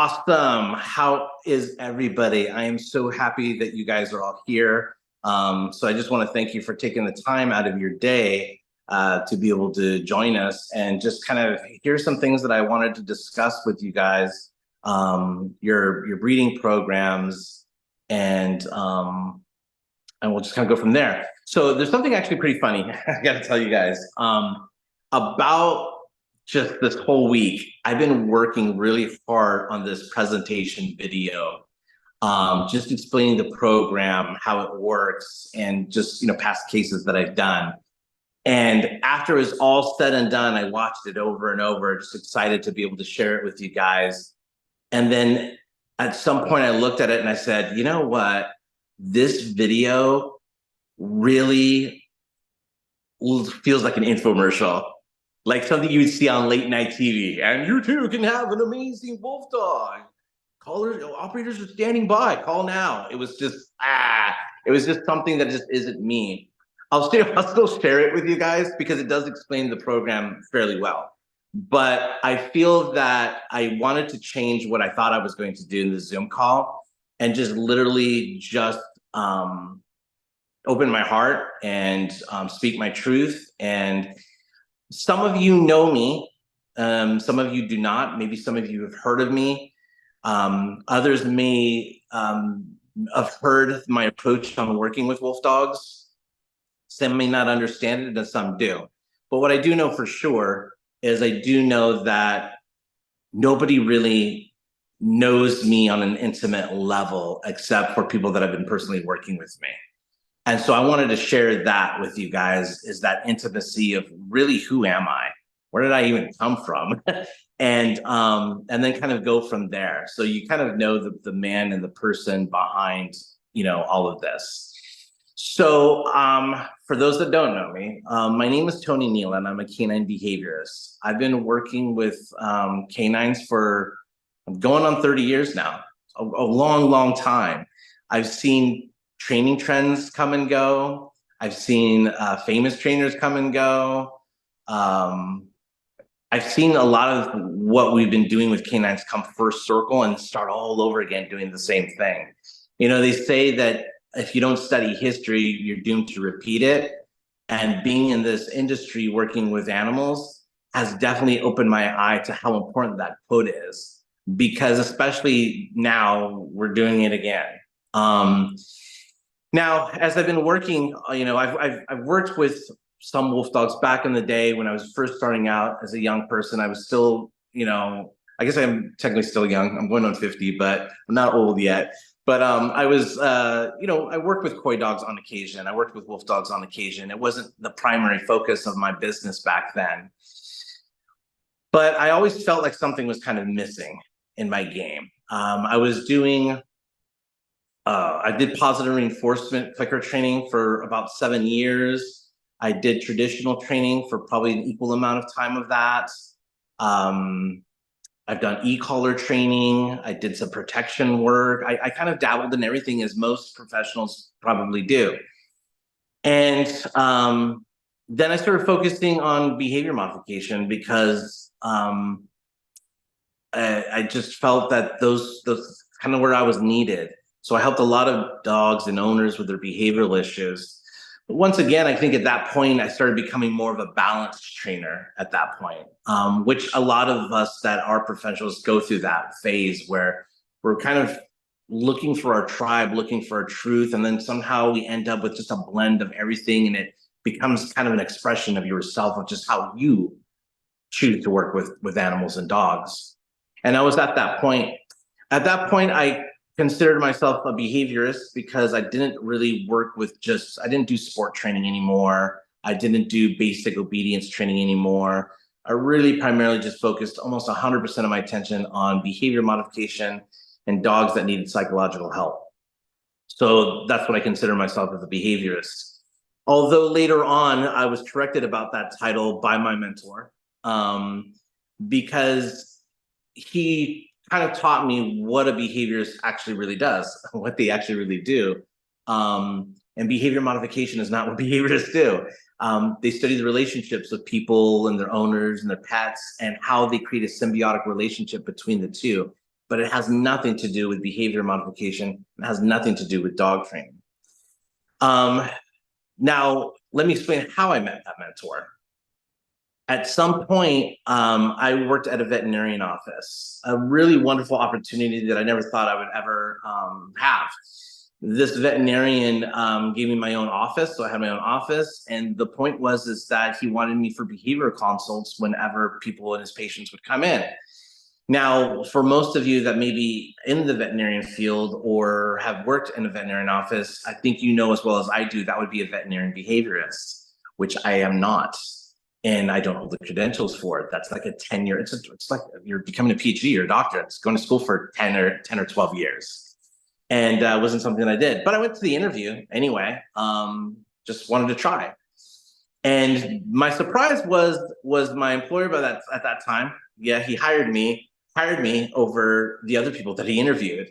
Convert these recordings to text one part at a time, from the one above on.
Awesome. How is everybody? I am so happy that you guys are all here. So I just want to thank you for taking the time out of your day to be able to join us and just kind of here's some things that I wanted to discuss with you guys, your breeding programs, and we'll just kind of go from there. So there's something actually pretty funny I got to tell you guys about just this whole week. I've been working really hard on this presentation video, just explaining the program, how it works, and just past cases that I've done. And after it was all said and done, I watched it over and over, just excited to be able to share it with you guys. And then at some point I looked at it and I said, you know what? This video really feels like an infomercial, like something you would see on late night TV. And you too can have an amazing wolf dog. Callers, operators are standing by. Call now. It was just something that just isn't me. I'll still share it with you guys because it does explain the program fairly well. But I feel that I wanted to change what I thought I was going to do in the Zoom call and just literally just open my heart and speak my truth. And some of you know me, some of you do not. Maybe some of you have heard of me. Others may have heard my approach on working with wolf dogs. Some may not understand it, and some do. But what I do know for sure is I do know that nobody really knows me on an intimate level except for people that have been personally working with me. And so I wanted to share that with you guys, is that intimacy of really, who am I? Where did I even come from? and then kind of go from there. So you kind of know the man and the person behind, all of this. So for those that don't know me, my name is Tony Neal, and I'm a canine behaviorist. I've been working with canines for going on 30 years now, a long, long time. I've seen training trends come and go. I've seen famous trainers come and go. I've seen a lot of what we've been doing with canines come first circle and start all over again doing the same thing. They say that if you don't study history, you're doomed to repeat it. And being in this industry, working with animals, has definitely opened my eye to how important that quote is. Because especially now, we're doing it again. Now, as I've been working, I've worked with some wolf dogs back in the day when I was first starting out as a young person. I was still, I guess I'm technically still young. I'm going on 50, but I'm not old yet. But I was, I worked with coy dogs on occasion. I worked with wolf dogs on occasion. It wasn't the primary focus of my business back then. But I always felt like something was kind of missing in my game. I was doing, I did positive reinforcement clicker training for about 7 years. I did traditional training for probably an equal amount of time of that. I've done e-collar training. I did some protection work. I kind of dabbled in everything, as most professionals probably do. And then I started focusing on behavior modification because I just felt that those kind of where I was needed. So I helped a lot of dogs and owners with their behavioral issues. But once again, I think at that point, I started becoming more of a balanced trainer at that point, which a lot of us that are professionals go through that phase where we're kind of looking for our tribe, looking for our truth, and then somehow we end up with just a blend of everything, and it becomes kind of an expression of yourself, of just how you choose to work with animals and dogs. And I was at that point. At that point, I considered myself a behaviorist because I didn't really work with I didn't do sport training anymore. I didn't do basic obedience training anymore. I really primarily just focused almost 100% of my attention on behavior modification and dogs that needed psychological help. So that's what I consider myself as a behaviorist. Although later on, I was corrected about that title by my mentor because he kind of taught me what a behaviorist actually really does, what they actually really do. And behavior modification is not what behaviorists do. They study the relationships of people and their owners and their pets and how they create a symbiotic relationship between the two. but it has nothing to do with behavior modification. It has nothing to do with dog training. Now, let me explain how I met that mentor. At some point, I worked at a veterinarian office, a really wonderful opportunity that I never thought I would ever have. This veterinarian gave me my own office, so I had my own office. And the point is that he wanted me for behavioral consults whenever people and his patients would come in. Now, for most of you that may be in the veterinarian field or have worked in a veterinarian office, I think you know as well as I do, that would be a veterinarian behaviorist, which I am not. And I don't hold the credentials for it. That's like a 10-year, it's like you're becoming a PhD or a doctor. It's going to school for 10 or 12 years. And it wasn't something I did. But I went to the interview anyway, just wanted to try. And my surprise was my employer at that time, yeah, he hired me over the other people that he interviewed.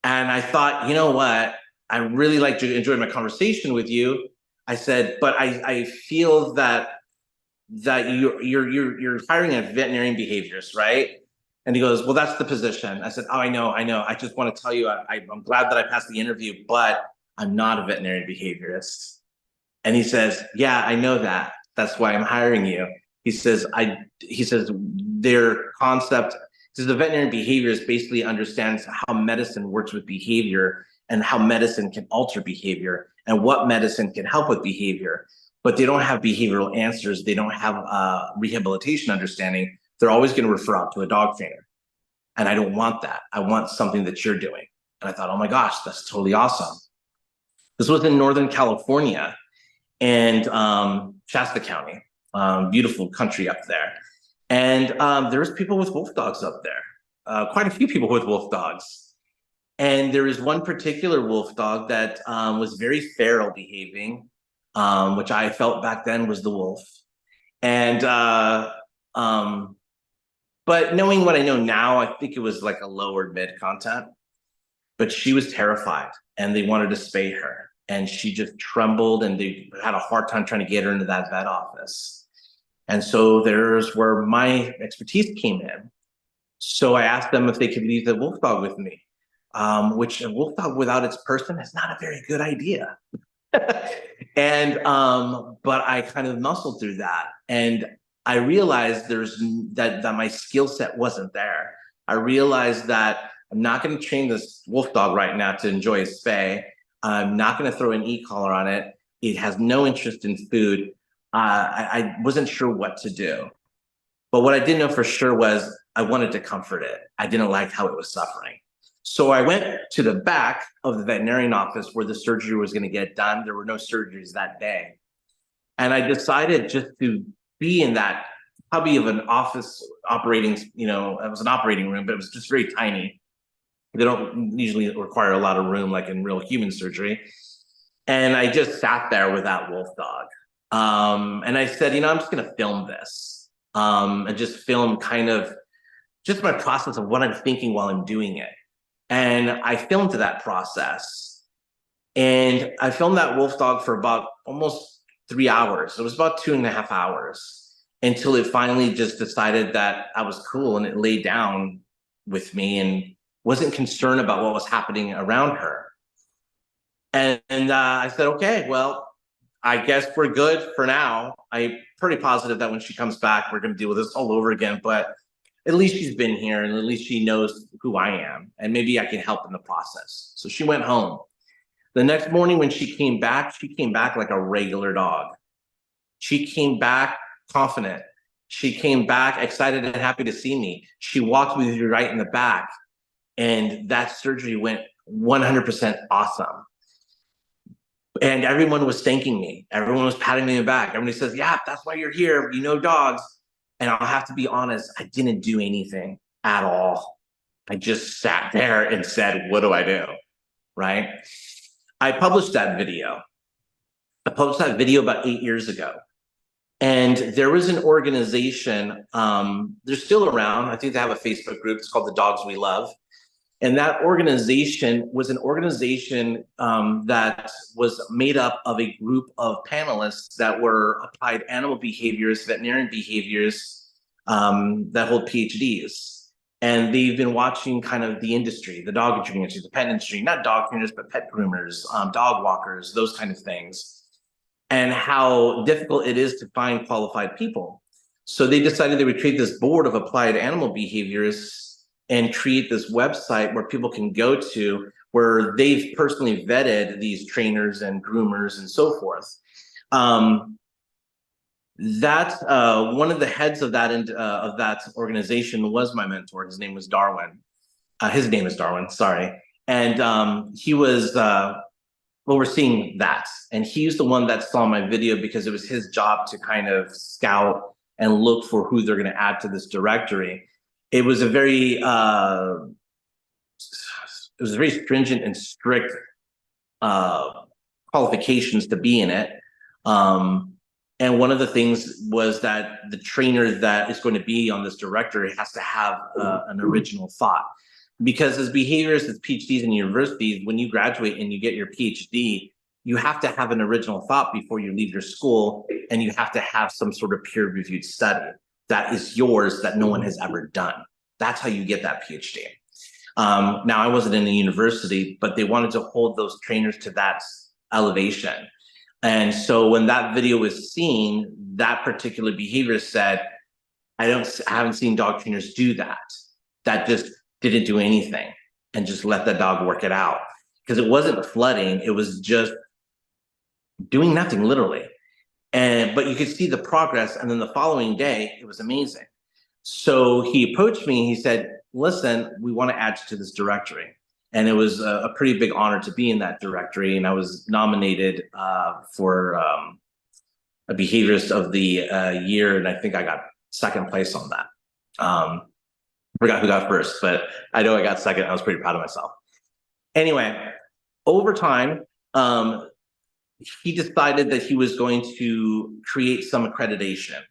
And I thought, you know what? I really enjoyed my conversation with you. I said, but I feel that you're hiring a veterinarian behaviorist, right? And he goes, well, that's the position. I said, oh, I know. I just want to tell you, I'm glad that I passed the interview, but I'm not a veterinarian behaviorist. And he says, yeah, I know that. That's why I'm hiring you. He says, their concept, because the veterinarian behaviorist basically understands how medicine works with behavior and how medicine can alter behavior and what medicine can help with behavior. But they don't have behavioral answers. They don't have rehabilitation understanding. They're always going to refer out to a dog trainer. And I don't want that. I want something that you're doing. And I thought, oh my gosh, that's totally awesome. This was in Northern California and Shasta County, beautiful country up there. And there was people with wolf dogs up there, quite a few people with wolf dogs. And there was one particular wolf dog that was very feral behaving, which I felt back then was the wolf. And, but knowing what I know now, I think it was like a lower mid content, but she was terrified and they wanted to spay her. And she just trembled and they had a hard time trying to get her into that vet office. And so there's where my expertise came in. So I asked them if they could leave the wolf dog with me, which a wolf dog without its person is not a very good idea. And but I kind of muscled through that, and I realized that my skill set wasn't there. I realized that I'm not going to train this wolf dog right now to enjoy a spay. I'm not going to throw an e-collar on it. It has no interest in food. I wasn't sure what to do, but what I did know for sure was I wanted to comfort it. I didn't like how it was suffering. So I went to the back of the veterinarian office where the surgery was going to get done. There were no surgeries that day. And I decided just to be in that hubby of an office operating, it was an operating room, but it was just very tiny. They don't usually require a lot of room like in real human surgery. And I just sat there with that wolf dog. And I said, I'm just going to film this and just film kind of just my process of what I'm thinking while I'm doing it. And I filmed that process. And I filmed that wolf dog for about almost 3 hours. It was about 2.5 hours until it finally just decided that I was cool and it laid down with me and wasn't concerned about what was happening around her. And I said, okay, well, I guess we're good for now. I'm pretty positive that when she comes back, we're going to deal with this all over again. But at least she's been here and at least she knows who I am and maybe I can help in the process. So she went home. The next morning when she came back like a regular dog. She came back confident. She came back excited and happy to see me. She walked with me right in the back and that surgery went 100% awesome. And everyone was thanking me. Everyone was patting me on the back. Everybody says, yeah, that's why you're here. You know dogs. And I'll have to be honest, I didn't do anything at all. I just sat there and said, what do I do? Right? I published that video. I published that video about 8 years ago. And there was an organization, they're still around. I think they have a Facebook group. It's called The Dogs We Love. And that organization was an organization that was made up of a group of panelists that were applied animal behaviorists, veterinarian behaviorists that hold PhDs. And they've been watching kind of the industry, the dog training industry, the pet industry, not dog trainers, but pet groomers, dog walkers, those kind of things, and how difficult it is to find qualified people. So they decided they would create this board of applied animal behaviors and create this website where people can go to, where they've personally vetted these trainers and groomers and so forth. One of the heads of that organization was my mentor. His name was Darwin. His name is Darwin, sorry. And he was overseeing that. And he's the one that saw my video because it was his job to kind of scout and look for who they're going to add to this directory. It was a very stringent and strict qualifications to be in it. And one of the things was that the trainer that is going to be on this directory has to have an original thought. Because as behaviorists, as PhDs in universities, when you graduate and you get your PhD, you have to have an original thought before you leave your school, and you have to have some sort of peer-reviewed study that is yours that no one has ever done. That's how you get that PhD. Now, I wasn't in a university, but they wanted to hold those trainers to that elevation. And so when that video was seen, that particular behaviorist said, I haven't seen dog trainers do that. That just didn't do anything and just let the dog work it out. Because it wasn't flooding, it was just doing nothing, literally. But you could see the progress, and then the following day, it was amazing. So he approached me and he said, listen, we want to add you to this directory. And it was a pretty big honor to be in that directory. And I was nominated for a behaviorist of the year. And I think I got second place on that. Forgot who got first, but I know I got second. I was pretty proud of myself. Anyway, over time, he decided that he was going to create some accreditation.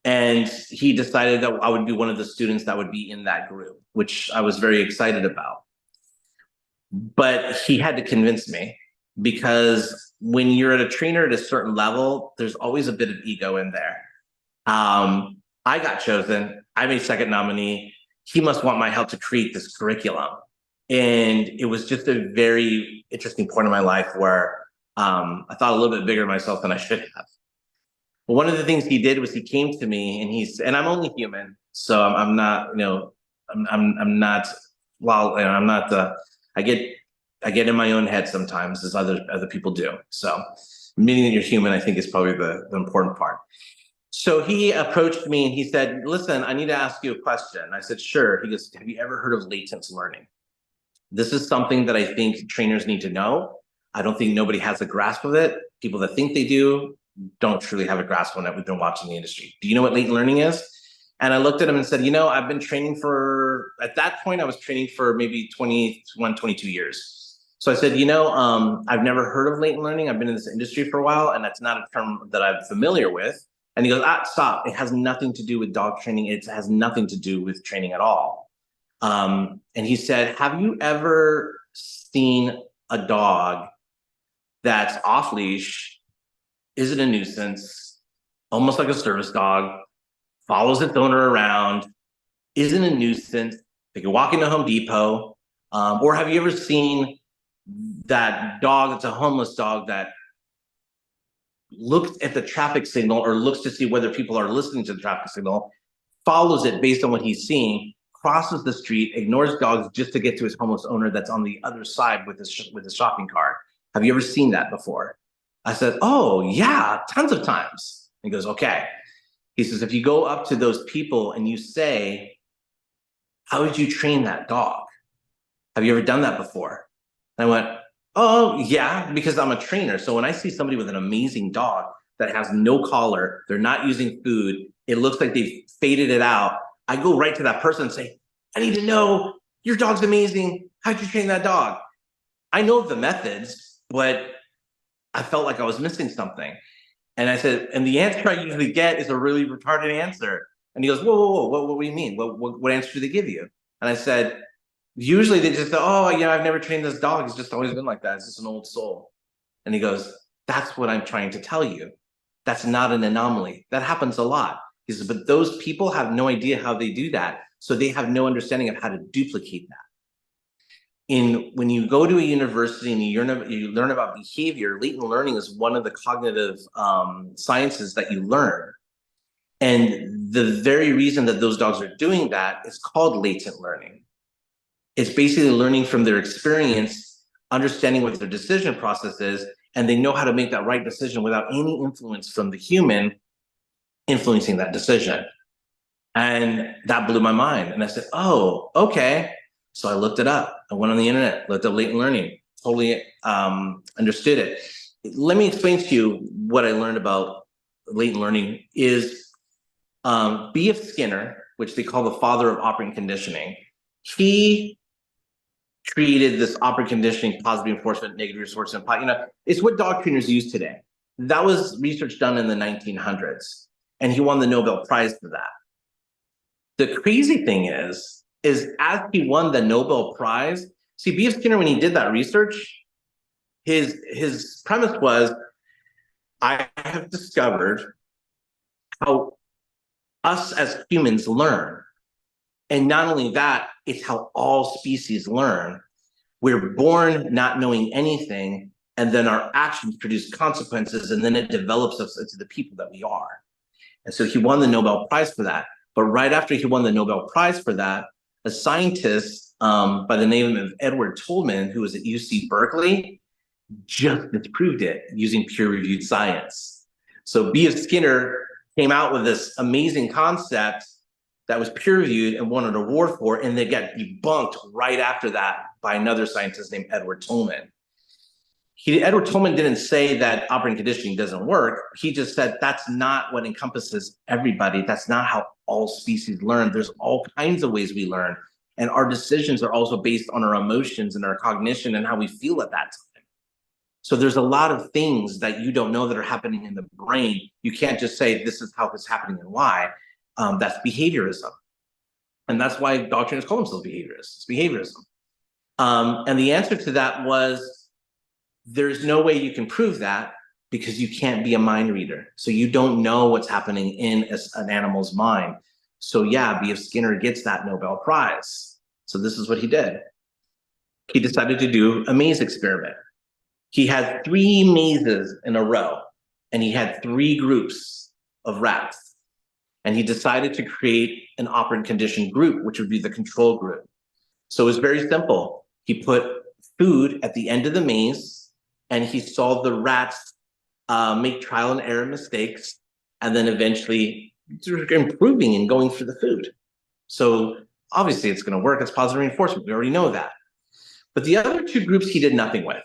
And he decided that I would be one of the students that would be in that group, which I was very excited about. But he had to convince me, because when you're a trainer at a certain level, there's always a bit of ego in there. I got chosen. I'm a second nominee. He must want my help to create this curriculum. And it was just a very interesting point in my life where I thought a little bit bigger of myself than I should have. But one of the things he did was he came to me and I'm only human. So I'm not, I'm not, well, I'm not, I get in my own head sometimes, as other people do. So meaning that you're human, I think, is probably the important part. So he approached me and he said, listen, I need to ask you a question. I said, sure. He goes, have you ever heard of latent learning? This is something that I think trainers need to know. I don't think nobody has a grasp of it. People that think they do don't truly have a grasp on it. We've been watching the industry. Do you know what latent learning is? And I looked at him and said, I've been training at that point, I was training for maybe 21, 22 years. So I said, I've never heard of latent learning. I've been in this industry for a while, and that's not a term that I'm familiar with. And he goes, stop. It has nothing to do with dog training. It has nothing to do with training at all. And he said, have you ever seen a dog that's off leash, isn't a nuisance, almost like a service dog, follows its owner around, isn't a nuisance, they can walk into Home Depot? Or have you ever seen that dog that's a homeless dog that looks at the traffic signal or looks to see whether people are listening to the traffic signal, follows it based on what he's seeing, crosses the street, ignores dogs just to get to his homeless owner that's on the other side with his shopping cart? Have you ever seen that before? I said, oh yeah, tons of times. He goes, okay. He says, if you go up to those people and you say, how would you train that dog? Have you ever done that before? And I went, oh yeah, because I'm a trainer. So when I see somebody with an amazing dog that has no collar, they're not using food, it looks like they've faded it out, I go right to that person and say, I need to know, your dog's amazing. How'd you train that dog? I know the methods, but I felt like I was missing something. And I said, and the answer I usually get is a really retarded answer. And he goes, whoa, what do you mean? What answer do they give you? And I said, usually they just say, oh, I've never trained this dog. It's just always been like that. It's just an old soul. And he goes, that's what I'm trying to tell you. That's not an anomaly. That happens a lot. He says, but those people have no idea how they do that. So they have no understanding of how to duplicate that. When you go to a university and you learn about behavior, latent learning is one of the cognitive sciences that you learn. And the very reason that those dogs are doing that is called latent learning. It's basically learning from their experience, understanding what their decision process is, and they know how to make that right decision without any influence from the human influencing that decision. And that blew my mind. And I said, oh, okay. So I looked it up. I went on the internet, looked up latent learning, totally understood it. Let me explain to you what I learned about latent learning is B.F. Skinner, which they call the father of operant conditioning. He created this operant conditioning, positive reinforcement, negative reinforcement. It's what dog trainers use today. That was research done in the 1900s, and he won the Nobel Prize for that. The crazy thing is as he won the Nobel Prize, see, B.F. Skinner, when he did that research, his premise was, I have discovered how us as humans learn. And not only that, it's how all species learn. We're born not knowing anything, and then our actions produce consequences, and then it develops us into the people that we are. And so he won the Nobel Prize for that. But right after he won the Nobel Prize for that, a scientist by the name of Edward Tolman, who was at UC Berkeley, just disproved it using peer-reviewed science. So B.F. Skinner came out with this amazing concept that was peer-reviewed and won an award for, and they got debunked right after that by another scientist named Edward Tolman. Edward Tolman didn't say that operant conditioning doesn't work. He just said that's not what encompasses everybody. That's not how all species learn. There's all kinds of ways we learn. And our decisions are also based on our emotions and our cognition and how we feel at that time. So there's a lot of things that you don't know that are happening in the brain. You can't just say this is how it's happening and why. That's behaviorism. And that's why dog trainers call themselves behaviorists. It's behaviorism. And the answer to that was, there's no way you can prove that because you can't be a mind reader. So you don't know what's happening in an animal's mind. So yeah, B.F. Skinner gets that Nobel Prize. So this is what he did. He decided to do a maze experiment. He had 3 mazes in a row, and he had 3 groups of rats. And he decided to create an operant condition group, which would be the control group. So it was very simple. He put food at the end of the maze, and he saw the rats make trial and error mistakes, and then eventually improving and going for the food. So obviously it's going to work. It's positive reinforcement. We already know that. But the other 2 groups he did nothing with.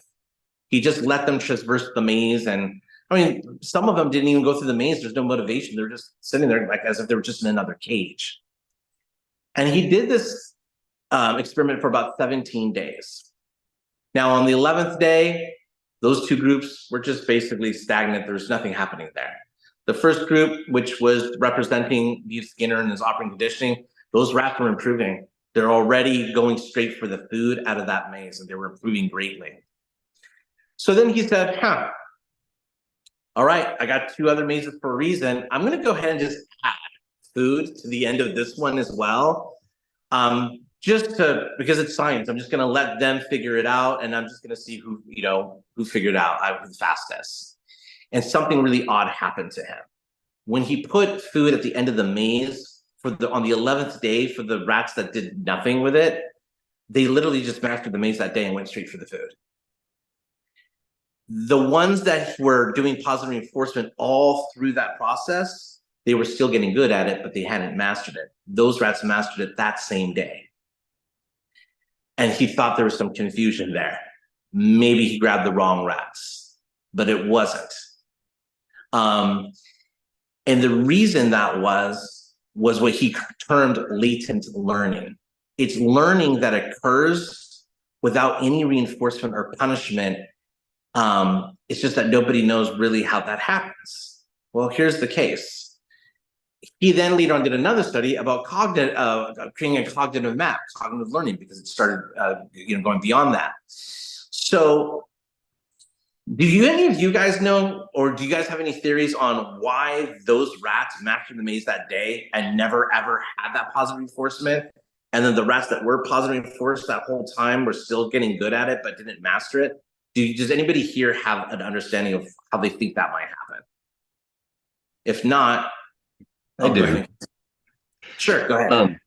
He just let them traverse the maze. And I mean, some of them didn't even go through the maze. There's no motivation. They're just sitting there like as if they were just in another cage. And he did this experiment for about 17 days. Now on the 11th day, those 2 groups were just basically stagnant. There was nothing happening there. The first group, which was representing B.F. Skinner and his operant conditioning, those rats were improving. They're already going straight for the food out of that maze, and they were improving greatly. So then he said, all right, I got 2 other mazes for a reason. I'm going to go ahead and just add food to the end of this one as well. Because it's science, I'm just going to let them figure it out, and I'm just going to see who figured out the fastest. And something really odd happened to him. When he put food at the end of the maze on the 11th day for the rats that did nothing with it, they literally just mastered the maze that day and went straight for the food. The ones that were doing positive reinforcement all through that process, they were still getting good at it, but they hadn't mastered it. Those rats mastered it that same day. And he thought there was some confusion there. Maybe he grabbed the wrong rats, but it wasn't. And the reason that was what he termed latent learning. It's learning that occurs without any reinforcement or punishment. It's just that nobody knows really how that happens. Well, here's the case. He then later on did another study about creating a cognitive map, cognitive learning, because it started going beyond that. So Do any of you guys know, or do you guys have any theories on why those rats mastered the maze that day and never ever had that positive reinforcement? And then the rats that were positive reinforced that whole time were still getting good at it, but didn't master it? Does anybody here have an understanding of how they think that might happen? If not, I I'll go do. ahead. Sure, go ahead.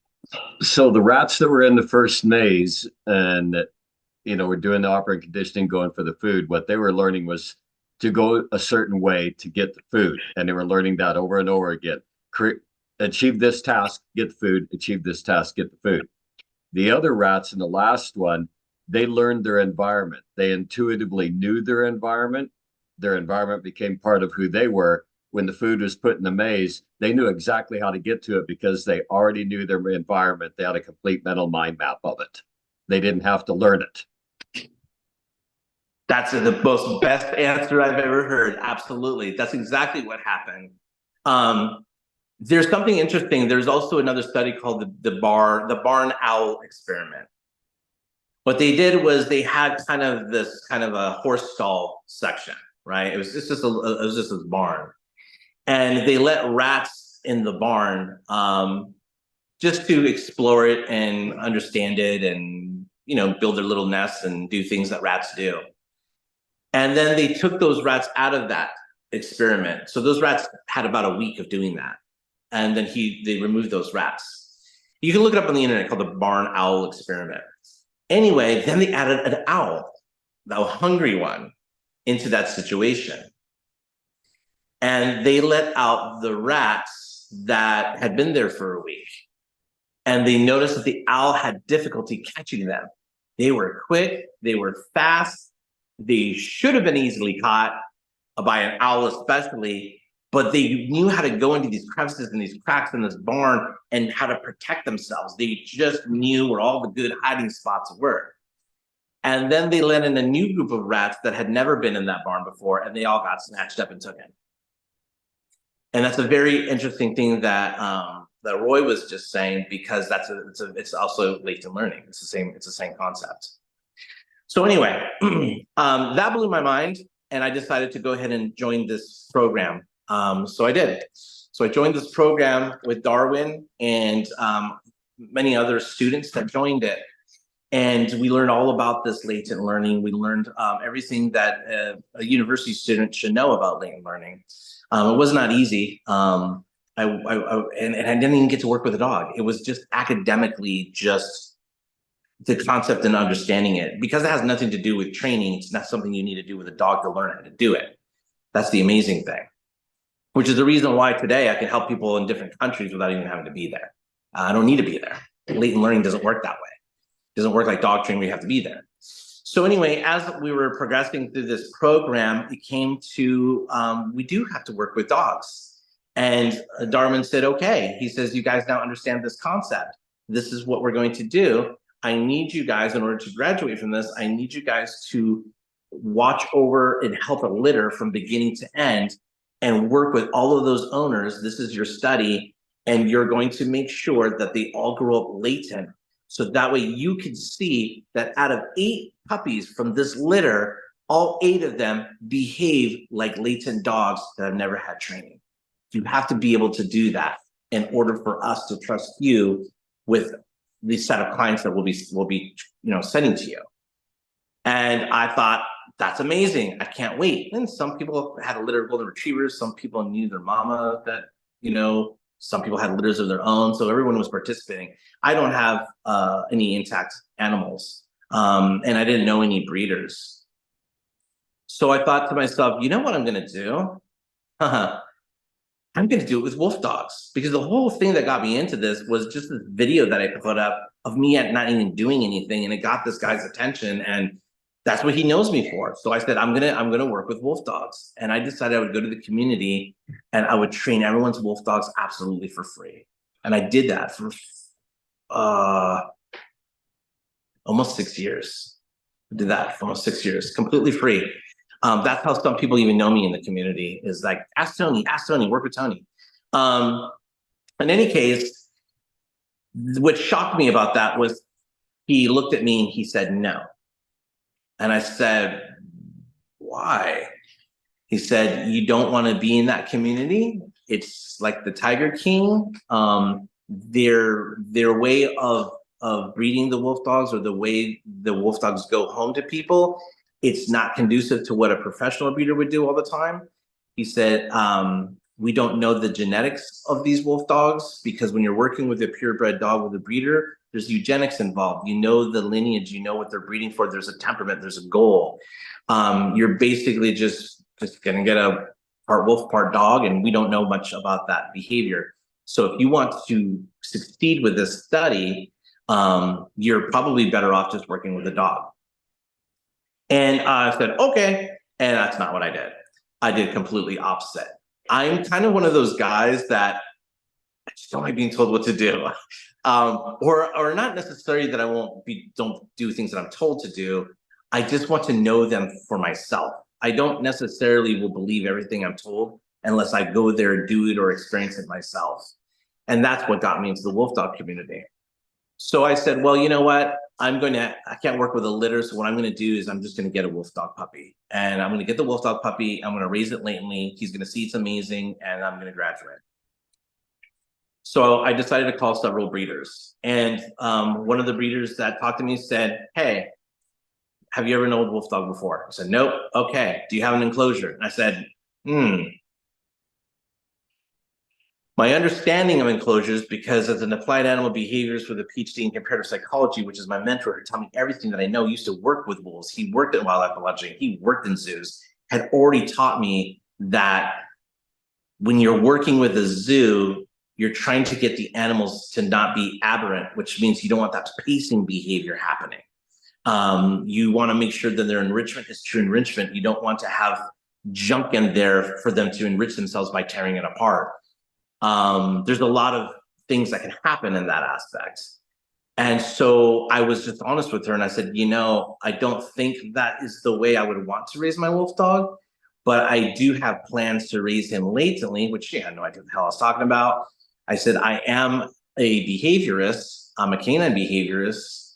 So the rats that were in the first maze and were doing the operant conditioning, going for the food, what they were learning was to go a certain way to get the food. And they were learning that over and over again. Achieve this task, get the food, achieve this task, get the food. The other rats in the last one, they learned their environment. They intuitively knew their environment. Their environment became part of who they were. When the food was put in the maze, they knew exactly how to get to it because they already knew their environment. They had a complete mental mind map of it. They didn't have to learn it. That's the most best answer I've ever heard. Absolutely. That's exactly what happened. There's something interesting. There's also another study called the barn owl experiment. What they did was they had kind of a horse stall section, right? It was just this barn, and they let rats in the barn just to explore it and understand it, and build their little nests and do things that rats do. And then they took those rats out of that experiment. So those rats had about a week of doing that. And then they removed those rats. You can look it up on the internet, called the barn owl experiment. Anyway, then they added an owl, the hungry one, into that situation. And they let out the rats that had been there for a week. And they noticed that the owl had difficulty catching them. They were quick, they were fast, they should have been easily caught by an owl especially, but they knew how to go into these crevices and these cracks in this barn and how to protect themselves. They just knew where all the good hiding spots were. And then they let in a new group of rats that had never been in that barn before, and they all got snatched up and taken. And that's a very interesting thing that that Roy was just saying, because it's also latent learning. It's the same concept. So anyway, that blew my mind, and I decided to go ahead and join this program. So I did. So I joined this program with Darwin and many other students that joined it. And we learned all about this latent learning. We learned everything that a university student should know about latent learning. It was not easy. And I didn't even get to work with a dog. It was just academically just the concept and understanding it, because it has nothing to do with training. It's not something you need to do with a dog to learn how to do it. That's the amazing thing, which is the reason why today I can help people in different countries without even having to be there. I don't need to be there. Latent learning doesn't work that way. It doesn't work like dog training where you have to be there. So anyway, as we were progressing through this program, it came to, we do have to work with dogs. And Darwin said, okay, he says, you guys now understand this concept. This is what we're going to do. I need you guys, in order to graduate from this, I need you guys to watch over and help a litter from beginning to end and work with all of those owners. This is your study, and you're going to make sure that they all grow up latent. So that way you can see that out of 8 puppies from this litter, all 8 of them behave like latent dogs that have never had training. You have to be able to do that in order for us to trust you with the set of clients that we'll be sending to you. And I thought, that's amazing. I can't wait. And some people had a litter of golden retrievers. Some people knew their mama that, some people had litters of their own. So everyone was participating. I don't have any intact animals. And I didn't know any breeders. So I thought to myself, you know what I'm going to do? I'm going to do it with Wolfdogs, because the whole thing that got me into this was just this video that I put up of me not even doing anything, and it got this guy's attention, and that's what he knows me for. So I said, I'm gonna work with Wolfdogs, and I decided I would go to the community and I would train everyone's Wolfdogs absolutely for free, and I did that for almost 6 years. I did that for almost 6 years, completely free. That's how some people even know me in the community, is like, ask Tony, work with Tony. In any case, what shocked me about that was he looked at me and he said, no. And I said, why? He said, you don't want to be in that community. It's like the Tiger King. Their way of breeding the wolf dogs, or the way the wolf dogs go home to people, it's not conducive to what a professional breeder would do all the time. He said, we don't know the genetics of these wolf dogs, because when you're working with a purebred dog with a breeder, there's eugenics involved. You know the lineage, you know what they're breeding for. There's a temperament, there's a goal. You're basically just gonna get a part wolf, part dog, and we don't know much about that behavior. So if you want to succeed with this study, you're probably better off just working with a dog. And I said, okay, and that's not what I did. I did completely opposite. I'm kind of one of those guys that I just don't like being told what to do. Or not necessarily that don't do things that I'm told to do. I just want to know them for myself. I don't necessarily will believe everything I'm told unless I go there and do it or experience it myself. And that's what got me into the wolf dog community. So I said, well, you know what? I can't work with a litter. So what I'm going to do is I'm just going to get a wolf dog puppy, and I'm going to get the wolf dog puppy. I'm going to raise it latently. He's going to see it's amazing, and I'm going to graduate. So I decided to call several breeders, and one of the breeders that talked to me said, hey, have you ever known a wolf dog before? I said, nope. Okay. Do you have an enclosure? And I said, My understanding of enclosures, because as an applied animal behaviors with a PhD in comparative psychology, which is my mentor who taught me everything that I know, used to work with wolves. He worked at wildlife biology. He worked in zoos, had already taught me that when you're working with a zoo, you're trying to get the animals to not be aberrant, which means you don't want that pacing behavior happening. You want to make sure that their enrichment is true enrichment. You don't want to have junk in there for them to enrich themselves by tearing it apart. There's a lot of things that can happen in that aspect. And so I was just honest with her, and I said, I don't think that is the way I would want to raise my wolf dog, but I do have plans to raise him latently, which she had no idea what the hell I was talking about. I said, I am a behaviorist. I'm a canine behaviorist.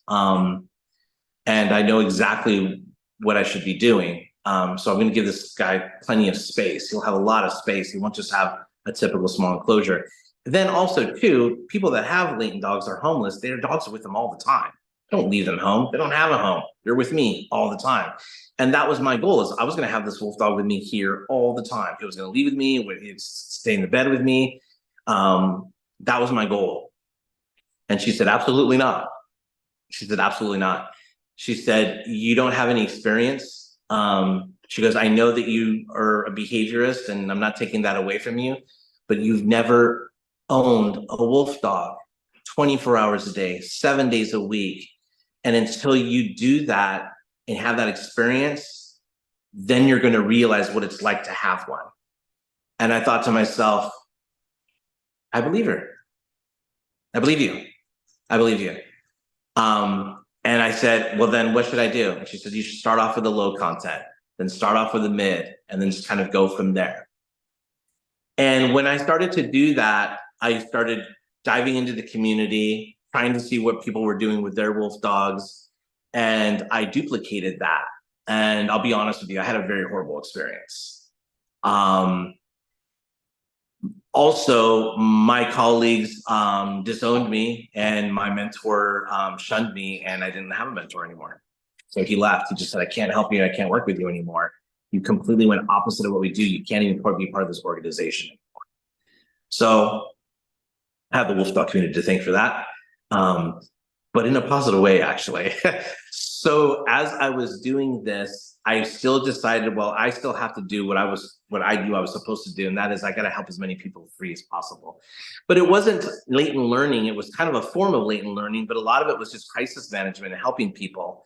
And I know exactly what I should be doing. So I'm going to give this guy plenty of space. He'll have a lot of space. He won't just have a typical small enclosure. Then also, too, people that have latent dogs are homeless. Their dogs are with them all the time. Don't leave them home. They don't have a home. They're with me all the time. And that was my goal, is I was going to have this wolf dog with me here all the time. He was going to leave with me. He'd stay in the bed with me. That was my goal. And she said, absolutely not. She said, absolutely not. She said, you don't have any experience. She goes, I know that you are a behaviorist, and I'm not taking that away from you, but you've never owned a wolf dog 24 hours a day, 7 days a week. And until you do that and have that experience, then you're going to realize what it's like to have one. And I thought to myself, I believe her. I believe you. I believe you. And I said, well, then what should I do? And she said, you should start off with the low content, then start off with the mid, and then just kind of go from there. And when I started to do that, I started diving into the community, trying to see what people were doing with their wolf dogs. And I duplicated that. And I'll be honest with you, I had a very horrible experience. Also, my colleagues disowned me, and my mentor shunned me, and I didn't have a mentor anymore. So he left. He just said, I can't help you. I can't work with you anymore. You completely went opposite of what we do. You can't even be part of this organization anymore. So I have the wolf dog community to thank for that, but in a positive way, actually. So as I was doing this, I still decided, well, I still have to do what I knew I was supposed to do, and that is I got to help as many people free as possible. But it wasn't latent learning. It was kind of a form of latent learning, but a lot of it was just crisis management and helping people.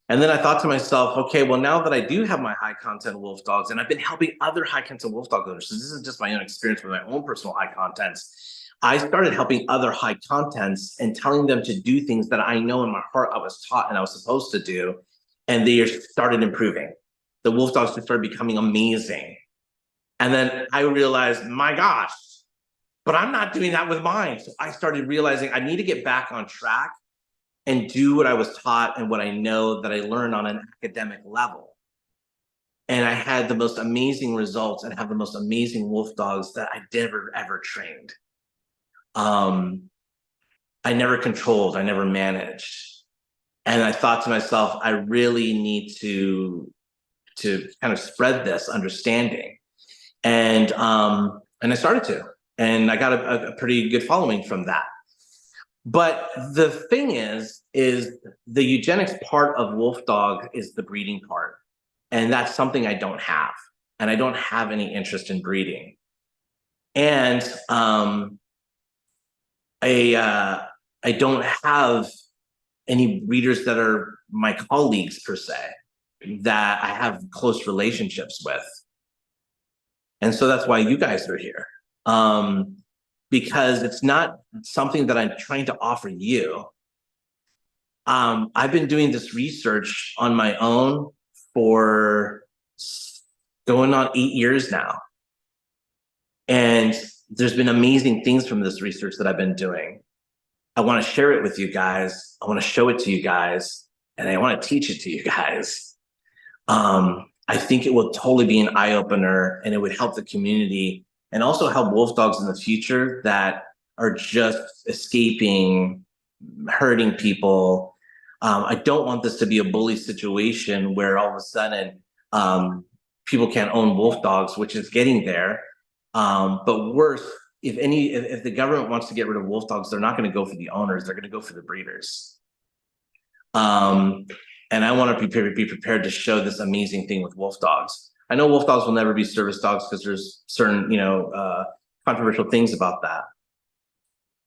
And then I thought to myself, okay, well, now that I do have my high content wolf dogs, and I've been helping other high content wolf dog owners, so this is just my own experience with my own personal high contents, I started helping other high contents and telling them to do things that I know in my heart I was taught and I was supposed to do, and they started improving. The wolf dogs started becoming amazing. And then I realized, my gosh, but I'm not doing that with mine. So I started realizing I need to get back on track and do what I was taught and what I know that I learned on an academic level. And I had the most amazing results and have the most amazing wolf dogs that I never ever trained. I never controlled, I never managed. And I thought to myself, I really need to kind of spread this understanding. And I started to, and I got a pretty good following from that. But the thing is the eugenics part of Wolfdog is the breeding part. And that's something I don't have. And I don't have any interest in breeding. And I don't have any breeders that are my colleagues per se, that I have close relationships with. And so that's why you guys are here. Because it's not something that I'm trying to offer you. I've been doing this research on my own for going on 8 years now. And there's been amazing things from this research that I've been doing. I want to share it with you guys. I want to show it to you guys, and I want to teach it to you guys. I think it will totally be an eye-opener, and it would help the community and also help wolf dogs in the future that are just escaping, hurting people. I don't want this to be a bully situation where all of a sudden people can't own wolf dogs, which is getting there. But worse, if the government wants to get rid of wolf dogs, they're not going to go for the owners, they're going to go for the breeders. And I want to be prepared to show this amazing thing with wolf dogs. I know wolf dogs will never be service dogs because there's certain, controversial things about that.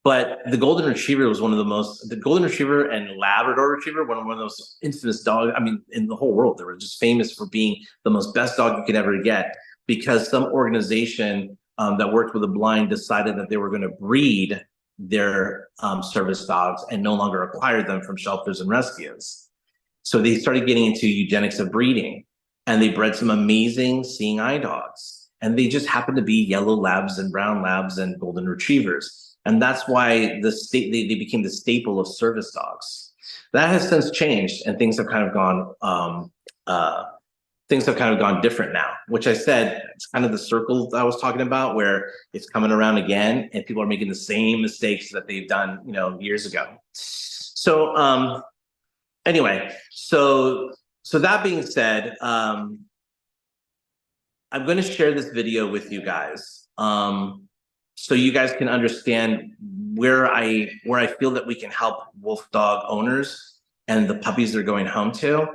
But the golden retriever was the golden retriever and Labrador retriever, one of the most infamous dogs. I mean, in the whole world, they were just famous for being the most best dog you could ever get, because some organization that worked with the blind decided that they were going to breed their service dogs and no longer acquire them from shelters and rescues. So they started getting into eugenics of breeding, and they bred some amazing seeing eye dogs. And they just happened to be yellow labs and brown labs and golden retrievers. And that's why they became the staple of service dogs. That has since changed, and things have kind of gone different now, which I said, it's kind of the circle that I was talking about, where it's coming around again and people are making the same mistakes that they've done, years ago. So anyway, so that being said, I'm going to share this video with you guys, so you guys can understand where I feel that we can help wolf dog owners and the puppies they're going home to.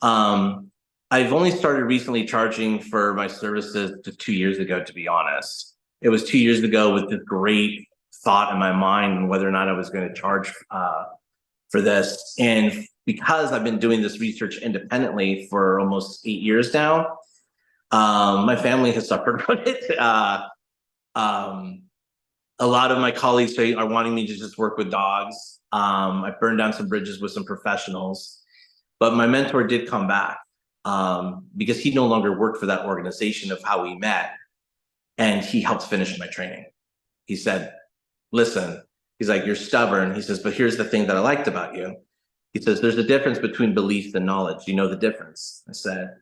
I've only started recently charging for my services 2 years ago, to be honest. It was 2 years ago with this great thought in my mind whether or not I was going to charge for this. And because I've been doing this research independently for almost 8 years now, my family has suffered from it. A lot of my colleagues are wanting me to just work with dogs. I burned down some bridges with some professionals, but my mentor did come back because he no longer worked for that organization of how we met, and he helped finish my training. He said, listen, he's like, you're stubborn. He says, but here's the thing that I liked about you. He says, there's a difference between belief and knowledge. You know the difference? I said,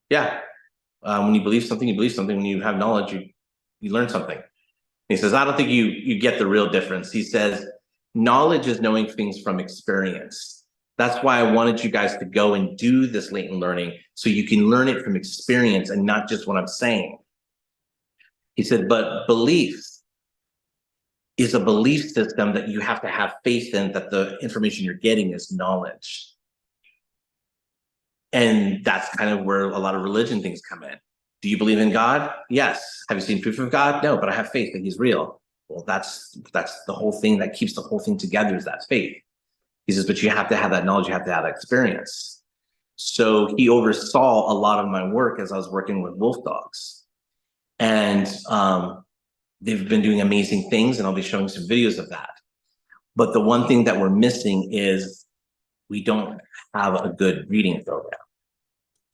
yeah. When you believe something, you believe something. When you have knowledge, you learn something. He says, I don't think you get the real difference. He says, knowledge is knowing things from experience. That's why I wanted you guys to go and do this latent learning, so you can learn it from experience and not just what I'm saying. He said, but belief is a belief system that you have to have faith in, that the information you're getting is knowledge. And that's kind of where a lot of religion things come in. Do you believe in God? Yes. Have you seen proof of God? No, but I have faith that he's real. Well, that's the whole thing that keeps the whole thing together, is that faith. He says, but you have to have that knowledge, you have to have that experience. So he oversaw a lot of my work as I was working with wolf dogs. And they've been doing amazing things, and I'll be showing some videos of that. But the one thing that we're missing is we don't have a good breeding program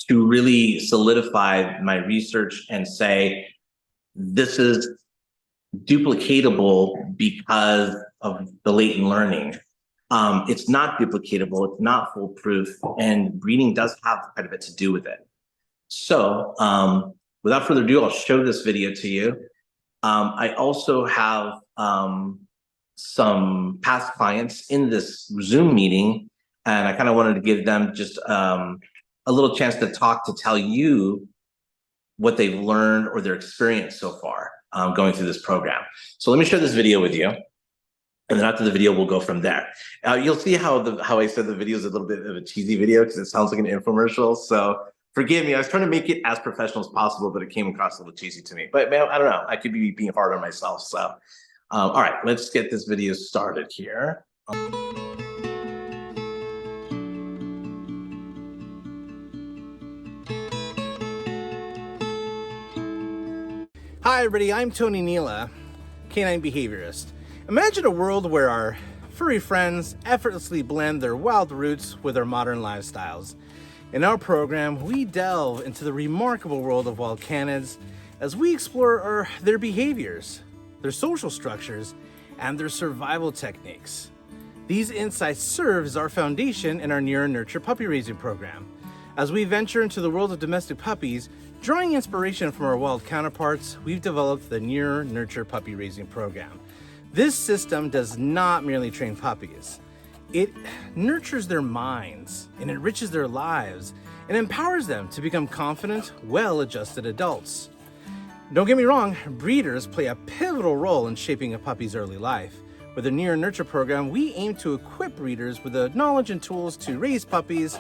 to really solidify my research and say, this is duplicatable because of the latent learning. It's not duplicatable, it's not foolproof, and breeding does have quite a bit to do with it. So without further ado, I'll show this video to you. I also have some past clients in this Zoom meeting, and I kind of wanted to give them just a little chance to talk, to tell you what they've learned or their experience so far going through this program. So let me share this video with you, and then after the video, we'll go from there. You'll see how I said the video is a little bit of a cheesy video because it sounds like an infomercial. So forgive me, I was trying to make it as professional as possible, but it came across a little cheesy to me. But man, I don't know, I could be being hard on myself. So, all right, let's get this video started here. Hi everybody, I'm Tony Neela, canine behaviorist. Imagine a world where our furry friends effortlessly blend their wild roots with our modern lifestyles. In our program, we delve into the remarkable world of wild canids as we explore their behaviors, their social structures, and their survival techniques. These insights serve as our foundation in our Neuron Nurture puppy raising program. As we venture into the world of domestic puppies, drawing inspiration from our wild counterparts, we've developed the Neuron Nurture puppy raising program. This system does not merely train puppies. It nurtures their minds and enriches their lives and empowers them to become confident, well-adjusted adults. Don't get me wrong, breeders play a pivotal role in shaping a puppy's early life. With the Neuron Nurture program, we aim to equip breeders with the knowledge and tools to raise puppies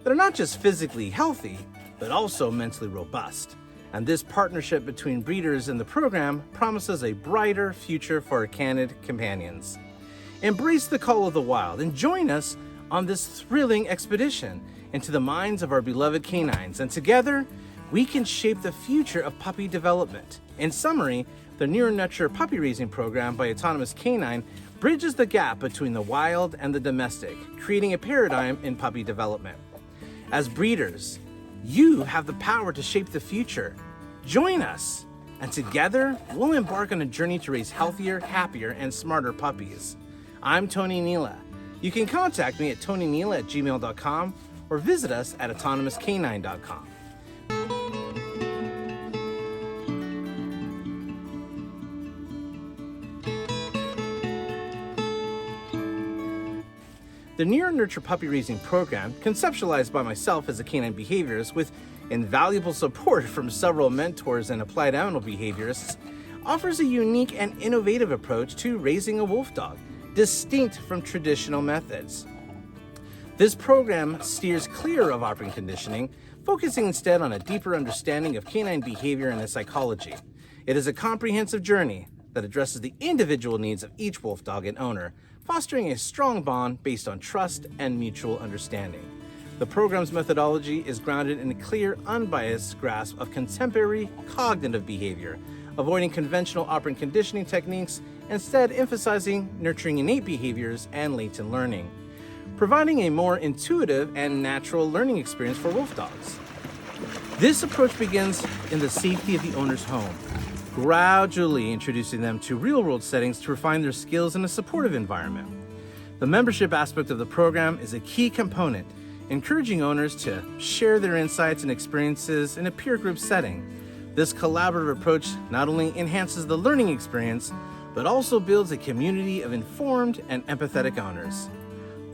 that are not just physically healthy, but also mentally robust. And this partnership between breeders and the program promises a brighter future for our canid companions. Embrace the call of the wild and join us on this thrilling expedition into the minds of our beloved canines. And together, we can shape the future of puppy development. In summary, the Neuron Nurture puppy raising program by Autonomous Canine bridges the gap between the wild and the domestic, creating a paradigm in puppy development. As breeders, you have the power to shape the future. Join us, and together we'll embark on a journey to raise healthier, happier, and smarter puppies. I'm Tony Neela. You can contact me at tonyneela@gmail.com or visit us at autonomouscanine.com. The Neuron Nurture puppy raising program, conceptualized by myself as a canine behaviorist with invaluable support from several mentors and applied animal behaviorists, offers a unique and innovative approach to raising a wolf dog, distinct from traditional methods. This program steers clear of operant conditioning, focusing instead on a deeper understanding of canine behavior and its psychology. It is a comprehensive journey that addresses the individual needs of each wolf dog and owner, fostering a strong bond based on trust and mutual understanding. The program's methodology is grounded in a clear, unbiased grasp of contemporary cognitive behavior, avoiding conventional operant conditioning techniques, instead emphasizing nurturing innate behaviors and latent learning, providing a more intuitive and natural learning experience for wolf dogs. This approach begins in the safety of the owner's home, gradually introducing them to real-world settings to refine their skills in a supportive environment. The membership aspect of the program is a key component, encouraging owners to share their insights and experiences in a peer group setting. This collaborative approach not only enhances the learning experience, but also builds a community of informed and empathetic owners.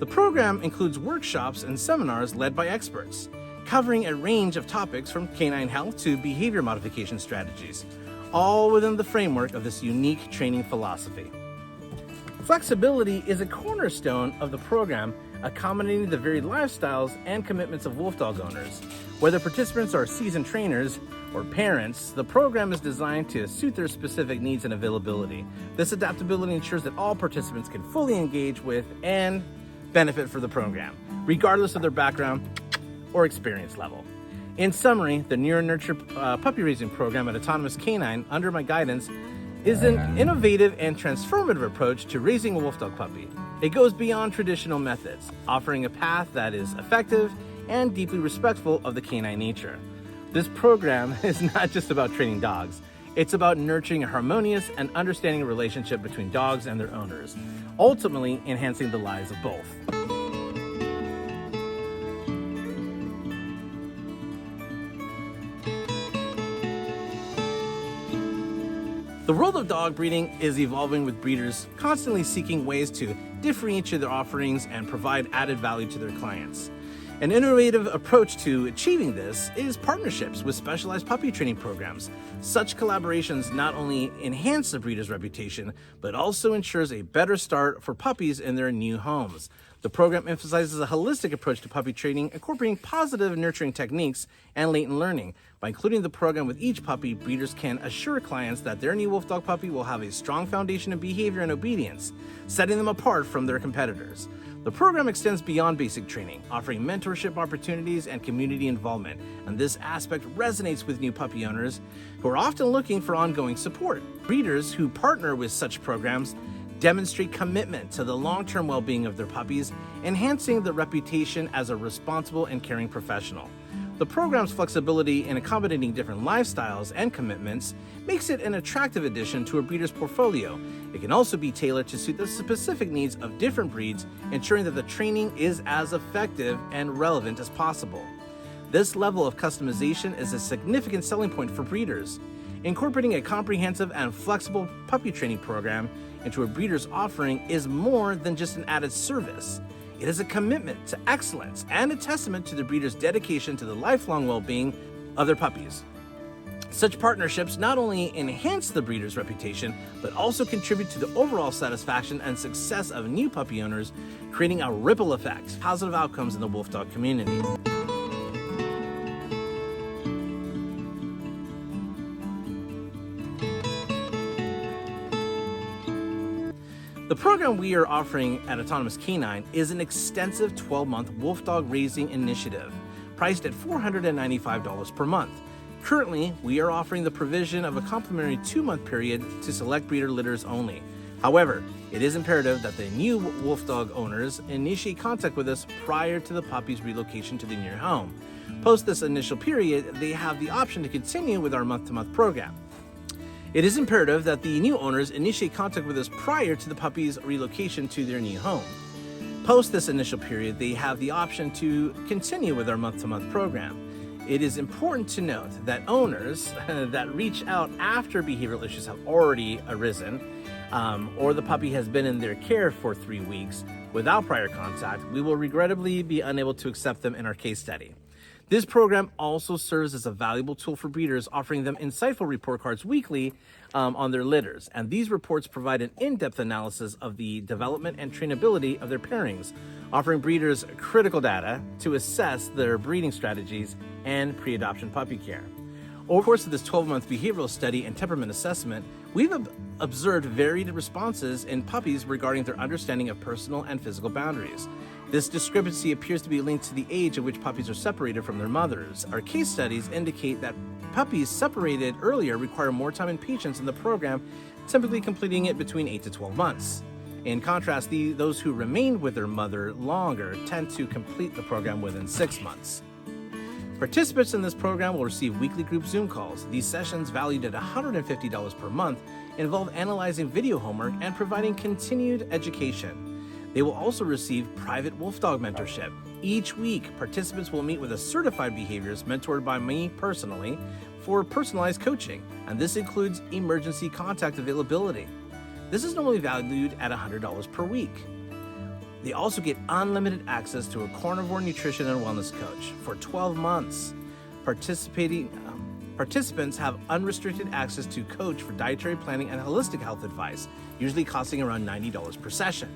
The program includes workshops and seminars led by experts, covering a range of topics from canine health to behavior modification strategies, all within the framework of this unique training philosophy. Flexibility is a cornerstone of the program, accommodating the varied lifestyles and commitments of wolf dog owners. Whether participants are seasoned trainers or parents, the program is designed to suit their specific needs and availability. This adaptability ensures that all participants can fully engage with and benefit from the program, regardless of their background or experience level. In summary, the Neuron Nurture puppy raising program at Autonomous Canine, under my guidance, is an innovative and transformative approach to raising a wolf dog puppy. It goes beyond traditional methods, offering a path that is effective and deeply respectful of the canine nature. This program is not just about training dogs. It's about nurturing a harmonious and understanding relationship between dogs and their owners, ultimately enhancing the lives of both. The world of dog breeding is evolving, with breeders constantly seeking ways to differentiate their offerings and provide added value to their clients. An innovative approach to achieving this is partnerships with specialized puppy training programs. Such collaborations not only enhance the breeder's reputation, but also ensures a better start for puppies in their new homes. The program emphasizes a holistic approach to puppy training, incorporating positive nurturing techniques and latent learning. By including the program with each puppy, breeders can assure clients that their new Wolfdog puppy will have a strong foundation of behavior and obedience, setting them apart from their competitors. The program extends beyond basic training, offering mentorship opportunities and community involvement, and this aspect resonates with new puppy owners who are often looking for ongoing support. Breeders who partner with such programs demonstrate commitment to the long-term well-being of their puppies, enhancing their reputation as a responsible and caring professional. The program's flexibility in accommodating different lifestyles and commitments makes it an attractive addition to a breeder's portfolio. It can also be tailored to suit the specific needs of different breeds, ensuring that the training is as effective and relevant as possible. This level of customization is a significant selling point for breeders. Incorporating a comprehensive and flexible puppy training program into a breeder's offering is more than just an added service. It is a commitment to excellence and a testament to the breeder's dedication to the lifelong well-being of their puppies. Such partnerships not only enhance the breeder's reputation, but also contribute to the overall satisfaction and success of new puppy owners, creating a ripple effect, positive outcomes in the Wolfdog community. The program we are offering at Autonomous Canine is an extensive 12-month Wolfdog raising initiative, priced at $495 per month. Currently, we are offering the provision of a complimentary 2-month period to select breeder litters only. However, it is imperative that the new Wolfdog owners initiate contact with us prior to the puppy's relocation to the new home. Post this initial period, they have the option to continue with our month-to-month program. It is imperative that the new owners initiate contact with us prior to the puppy's relocation to their new home. Post this initial period, they have the option to continue with our month-to-month program. It is important to note that owners that reach out after behavioral issues have already arisen, or the puppy has been in their care for 3 weeks without prior contact, we will regrettably be unable to accept them in our case study. This program also serves as a valuable tool for breeders, offering them insightful report cards weekly on their litters. And these reports provide an in-depth analysis of the development and trainability of their pairings, offering breeders critical data to assess their breeding strategies and pre-adoption puppy care. Over the course of this 12-month behavioral study and temperament assessment, we've observed varied responses in puppies regarding their understanding of personal and physical boundaries. This discrepancy appears to be linked to the age at which puppies are separated from their mothers. Our case studies indicate that puppies separated earlier require more time and patience in the program, typically completing it between 8 to 12 months. In contrast, those who remained with their mother longer tend to complete the program within 6 months. Participants in this program will receive weekly group Zoom calls. These sessions, valued at $150 per month, involve analyzing video homework and providing continued education. They will also receive private Wolfdog mentorship. Each week, participants will meet with a certified behaviorist mentored by me personally for personalized coaching, and this includes emergency contact availability. This is normally valued at $100 per week. They also get unlimited access to a carnivore nutrition and wellness coach for 12 months. Participants have unrestricted access to coach for dietary planning and holistic health advice, usually costing around $90 per session.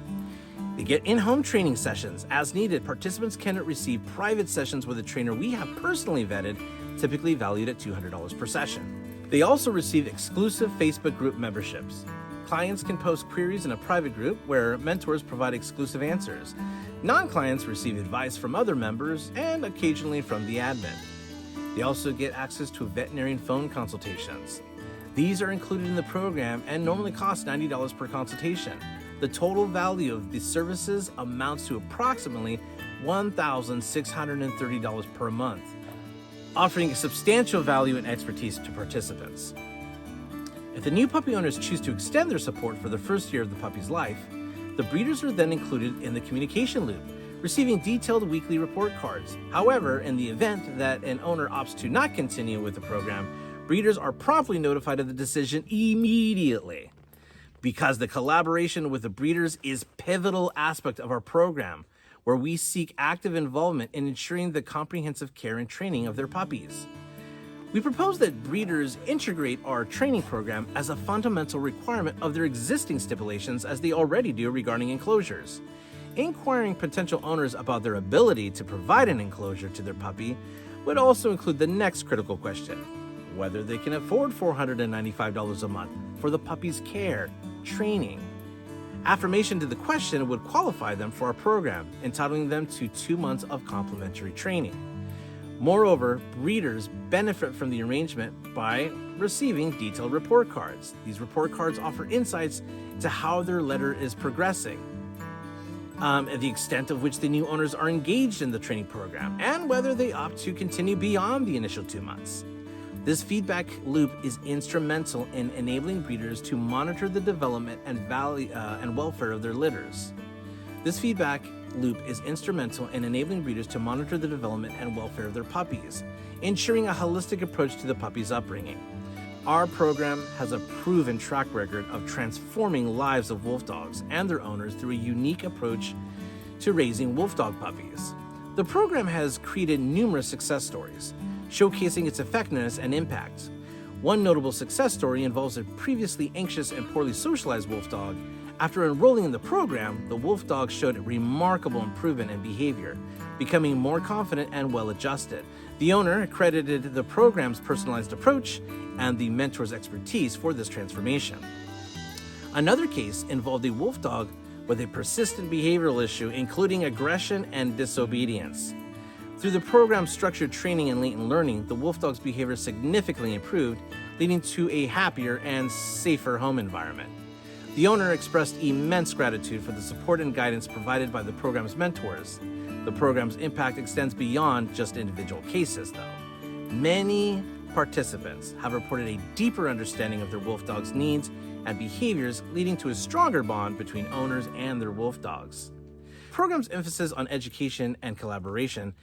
They get in-home training sessions. As needed, participants can receive private sessions with a trainer we have personally vetted, typically valued at $200 per session. They also receive exclusive Facebook group memberships. Clients can post queries in a private group where mentors provide exclusive answers. Non-clients receive advice from other members and occasionally from the admin. They also get access to veterinarian phone consultations. These are included in the program and normally cost $90 per consultation. The total value of these services amounts to approximately $1,630 per month, offering substantial value and expertise to participants. If the new puppy owners choose to extend their support for the first year of the puppy's life, the breeders are then included in the communication loop, receiving detailed weekly report cards. However, in the event that an owner opts to not continue with the program, breeders are promptly notified of the decision immediately. Because the collaboration with the breeders is a pivotal aspect of our program, where we seek active involvement in ensuring the comprehensive care and training of their puppies. We propose that breeders integrate our training program as a fundamental requirement of their existing stipulations, as they already do regarding enclosures. Inquiring potential owners about their ability to provide an enclosure to their puppy would also include the next critical question: whether they can afford $495 a month for the puppy's care, training. Affirmation to the question would qualify them for our program, entitling them to 2 months of complimentary training. Moreover, breeders benefit from the arrangement by receiving detailed report cards. These report cards offer insights into how their litter is progressing, the extent of which the new owners are engaged in the training program, and whether they opt to continue beyond the initial 2 months. This feedback loop is instrumental in enabling breeders to monitor the development and welfare of their litters. This feedback loop is instrumental in enabling breeders to monitor the development and welfare of their puppies, ensuring a holistic approach to the puppy's upbringing. Our program has a proven track record of transforming lives of wolf dogs and their owners through a unique approach to raising wolf dog puppies. The program has created numerous success stories, showcasing its effectiveness and impact. One notable success story involves a previously anxious and poorly socialized wolf dog. After enrolling in the program, the wolf dog showed remarkable improvement in behavior, becoming more confident and well-adjusted. The owner credited the program's personalized approach and the mentor's expertise for this transformation. Another case involved a wolf dog with a persistent behavioral issue, including aggression and disobedience. Through the program's structured training and latent learning, the wolf dog's behavior significantly improved, leading to a happier and safer home environment. The owner expressed immense gratitude for the support and guidance provided by the program's mentors. The program's impact extends beyond just individual cases, though. Many participants have reported a deeper understanding of their wolf dog's needs and behaviors, leading to a stronger bond between owners and their wolf dogs. The program's emphasis on education and collaboration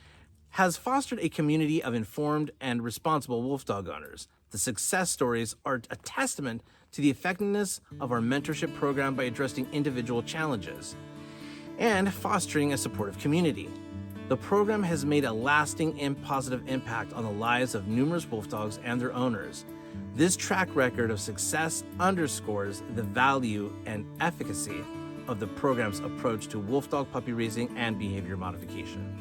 has fostered a community of informed and responsible wolf dog owners. The success stories are a testament to the effectiveness of our mentorship program by addressing individual challenges and fostering a supportive community. The program has made a lasting and positive impact on the lives of numerous wolf dogs and their owners. This track record of success underscores the value and efficacy of the program's approach to wolf dog puppy raising and behavior modification.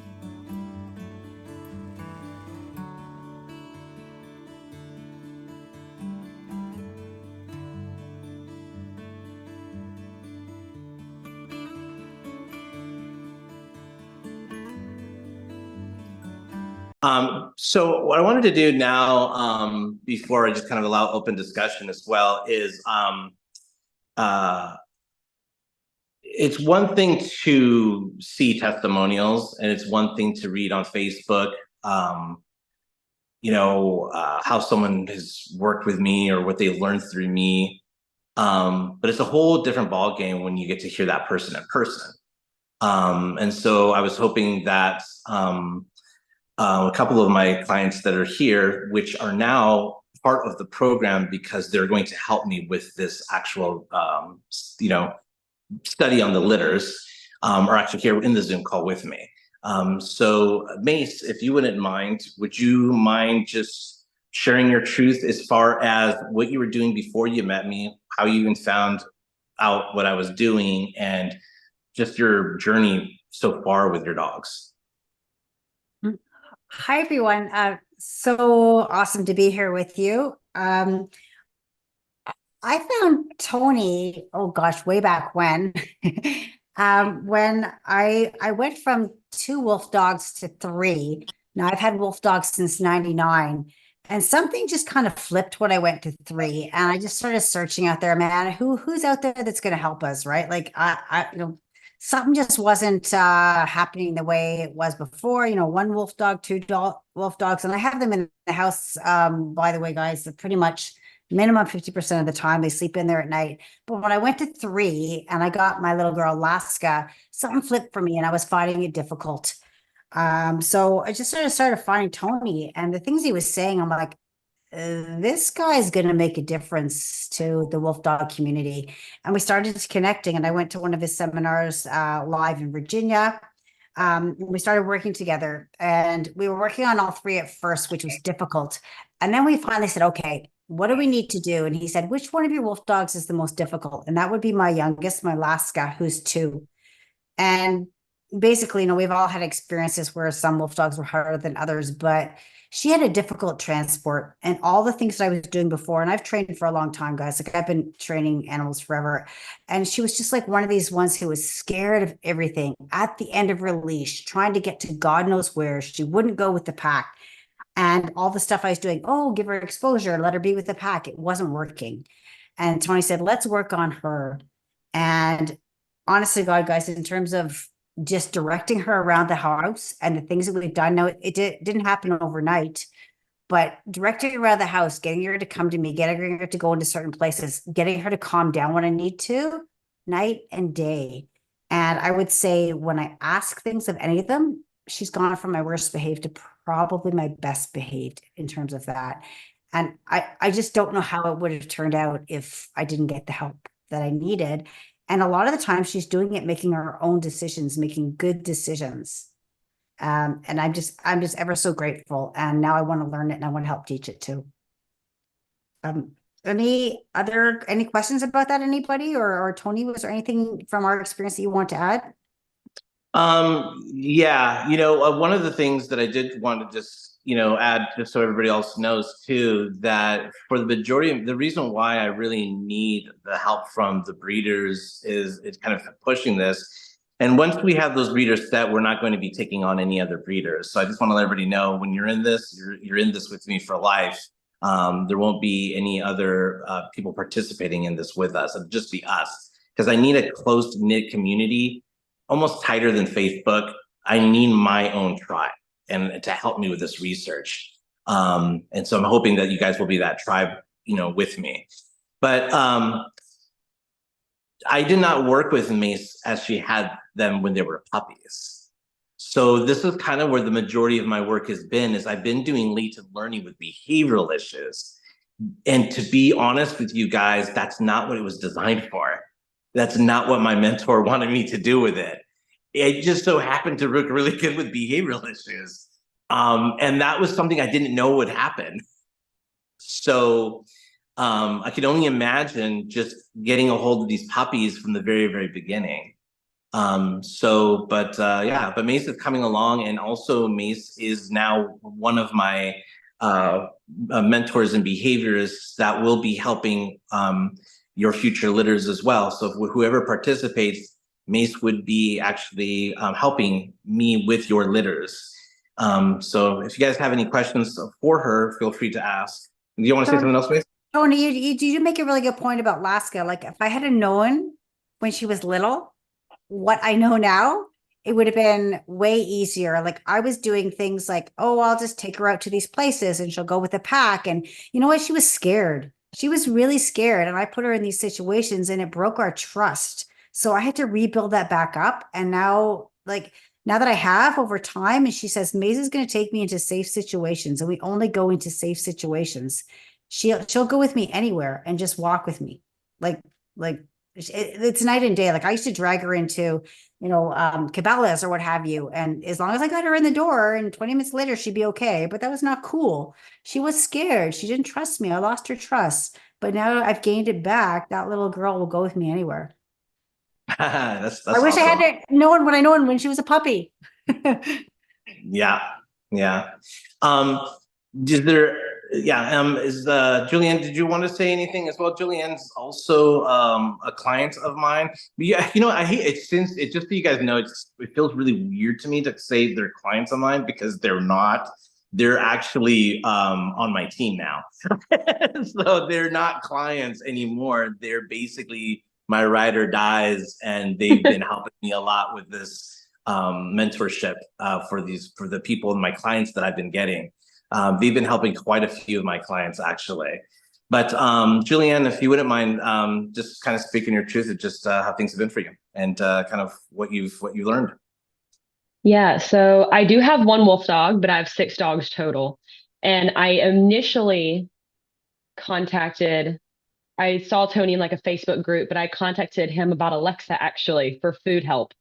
So what I wanted to do now, before I just kind of allow open discussion as well, is it's one thing to see testimonials, and it's one thing to read on Facebook, how someone has worked with me or what they learned through me. But it's a whole different ballgame when you get to hear that person in person. And so I was hoping that a couple of my clients that are here, which are now part of the program because they're going to help me with this actual, study on the litters, are actually here in the Zoom call with me. So Mace, if you wouldn't mind, would you mind just sharing your truth as far as what you were doing before you met me, how you even found out what I was doing, and just your journey so far with your dogs? Hi, everyone. So awesome to be here with you. I found Tony, oh gosh, way back when, when I went from 2 wolf dogs to 3. Now I've had wolf dogs since 99, and something just kind of flipped when I went to 3. And I just started searching out there, man, who's out there that's going to help us, right? Like something just wasn't happening the way it was before. 1 wolf dog, 2 wolf dogs, and I have them in the house. By the way, guys, pretty much minimum 50% of the time they sleep in there at night. But when I went to 3 and I got my little girl Alaska, something flipped for me and I was finding it difficult. So I just started finding Tony, and the things he was saying, I'm like, this guy is going to make a difference to the wolf dog community. And we started connecting, and I went to one of his seminars live in Virginia. We started working together, and we were working on all three at first, which was difficult. And then we finally said, okay, what do we need to do? And he said, which one of your wolf dogs is the most difficult? And that would be my youngest, my Alaska, who's 2. And basically, we've all had experiences where some wolf dogs were harder than others, but she had a difficult transport, and all the things that I was doing before. And I've trained for a long time, guys. Like, I've been training animals forever. And she was just like one of these ones who was scared of everything at the end of her leash, trying to get to God knows where. She wouldn't go with the pack. And all the stuff I was doing, oh, give her exposure, let her be with the pack. It wasn't working. And Tony said, let's work on her. And honestly, God, guys, in terms of just directing her around the house and the things that we've done, no, didn't happen overnight, but directing her around the house, getting her to come to me, getting her to go into certain places, getting her to calm down when I need to, night and day. And I would say when I ask things of any of them, she's gone from my worst behaved to probably my best behaved in terms of that. And I just don't know how it would have turned out if I didn't get the help that I needed. And a lot of the time she's doing it, making her own decisions, making good decisions. And I'm just ever so grateful. And now I want to learn it, and I want to help teach it too. Any questions about that, anybody, or Tony, was there anything from our experience that you want to add? Yeah, one of the things that I did want to just, add, just so everybody else knows too, that for the majority of the reason why I really need the help from the breeders is it's kind of pushing this. And once we have those breeders set, we're not going to be taking on any other breeders. So I just want to let everybody know, when you're in this, you're in this with me for life. There won't be any other people participating in this with us. It'll just be us, because I need a close-knit community, almost tighter than Facebook. I need my own tribe and to help me with this research. And so I'm hoping that you guys will be that tribe, with me. But I did not work with Mace as she had them when they were puppies. So this is kind of where the majority of my work has been, is I've been doing latent learning with behavioral issues. And to be honest with you guys, that's not what it was designed for. That's not what my mentor wanted me to do with it. It just so happened to work really good with behavioral issues. And that was something I didn't know would happen. So I could only imagine just getting a hold of these puppies from the very, very beginning. But Mace is coming along, and also Mace is now one of my mentors and behaviorists that will be helping your future litters as well. So whoever participates, Mace would be actually helping me with your litters. So if you guys have any questions for her, feel free to ask. Do you want to say something else, Mace? Tony, you make a really good point about Alaska. Like, if I had known when she was little what I know now, it would have been way easier. Like, I was doing things like, oh, I'll just take her out to these places and she'll go with the pack. And you know what? She was scared. She was really scared. And I put her in these situations, and it broke our trust. So I had to rebuild that back up. And now that I have over time, and she says, Maze is going to take me into safe situations, and we only go into safe situations. She'll go with me anywhere and just walk with me. It's night and day. Like, I used to drag her into, Cabela's or what have you. And as long as I got her in the door, and 20 minutes later, she'd be okay. But that was not cool. She was scared. She didn't trust me. I lost her trust. But now I've gained it back. That little girl will go with me anywhere. That's I wish awesome. I had known what I known when she was a puppy. Yeah. Is Julianne, did you want to say anything as well? Julianne's also a client of mine. But yeah, I hate it, since it, just so you guys know, it feels really weird to me to say they're clients of mine, because they're not. They're actually on my team now. So they're not clients anymore. They're basically my ride or dies, and they've been helping me a lot with this mentorship for the people and my clients that I've been getting. They've been helping quite a few of my clients, actually. But Julianne, if you wouldn't mind, just kind of speaking your truth of just how things have been for you, and kind of what you learned. Yeah, so I do have one wolf dog, but I have 6 dogs total. And I initially I saw Tony in like a Facebook group, but I contacted him about Alexa actually for food help.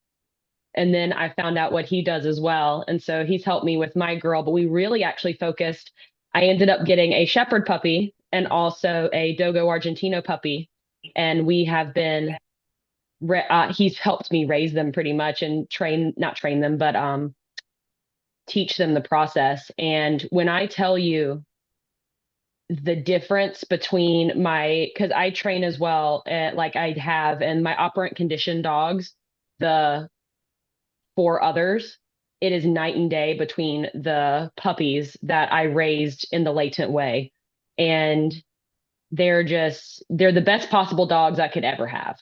And then I found out what he does as well. And so he's helped me with my girl, but we really actually focused. I ended up getting a shepherd puppy and also a Dogo Argentino puppy. And we have been, he's helped me raise them pretty much and not train them, but teach them the process. And when I tell you the difference between because I train as well, like I have, and my operant conditioned dogs, the 4 others, it is night and day between the puppies that I raised in the latent way. And they're the best possible dogs I could ever have.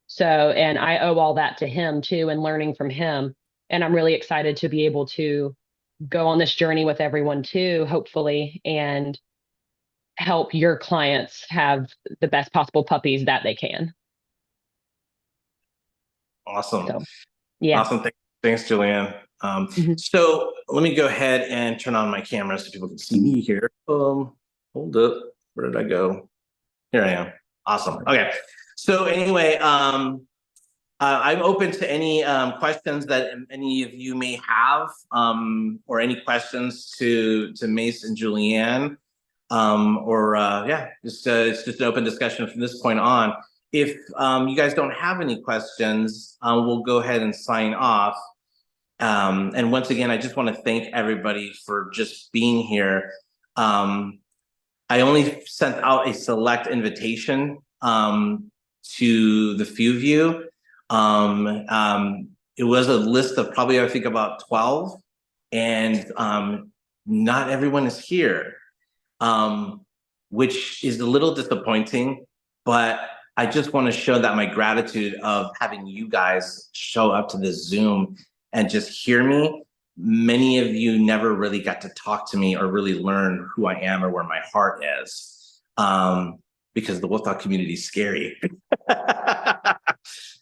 So, and I owe all that to him too, and learning from him. And I'm really excited to be able to go on this journey with everyone too, hopefully, and help your clients have the best possible puppies that they can. Awesome. So, yeah. Awesome. Thanks, Julianne. So let me go ahead and turn on my camera so people can see me here. Hold up. Where did I go? Here I am. Awesome. Okay. So anyway, I'm open to any questions that any of you may have, or any questions to Mace and Julianne, it's just an open discussion from this point on. If you guys don't have any questions, we'll go ahead and sign off. And once again, I just want to thank everybody for just being here. I only sent out a select invitation to the few of you. It was a list of probably, I think, about 12, and not everyone is here, which is a little disappointing, but I just want to show that my gratitude of having you guys show up to this Zoom and just hear me. Many of you never really got to talk to me or really learn who I am or where my heart is, because the Wolfdog community is scary.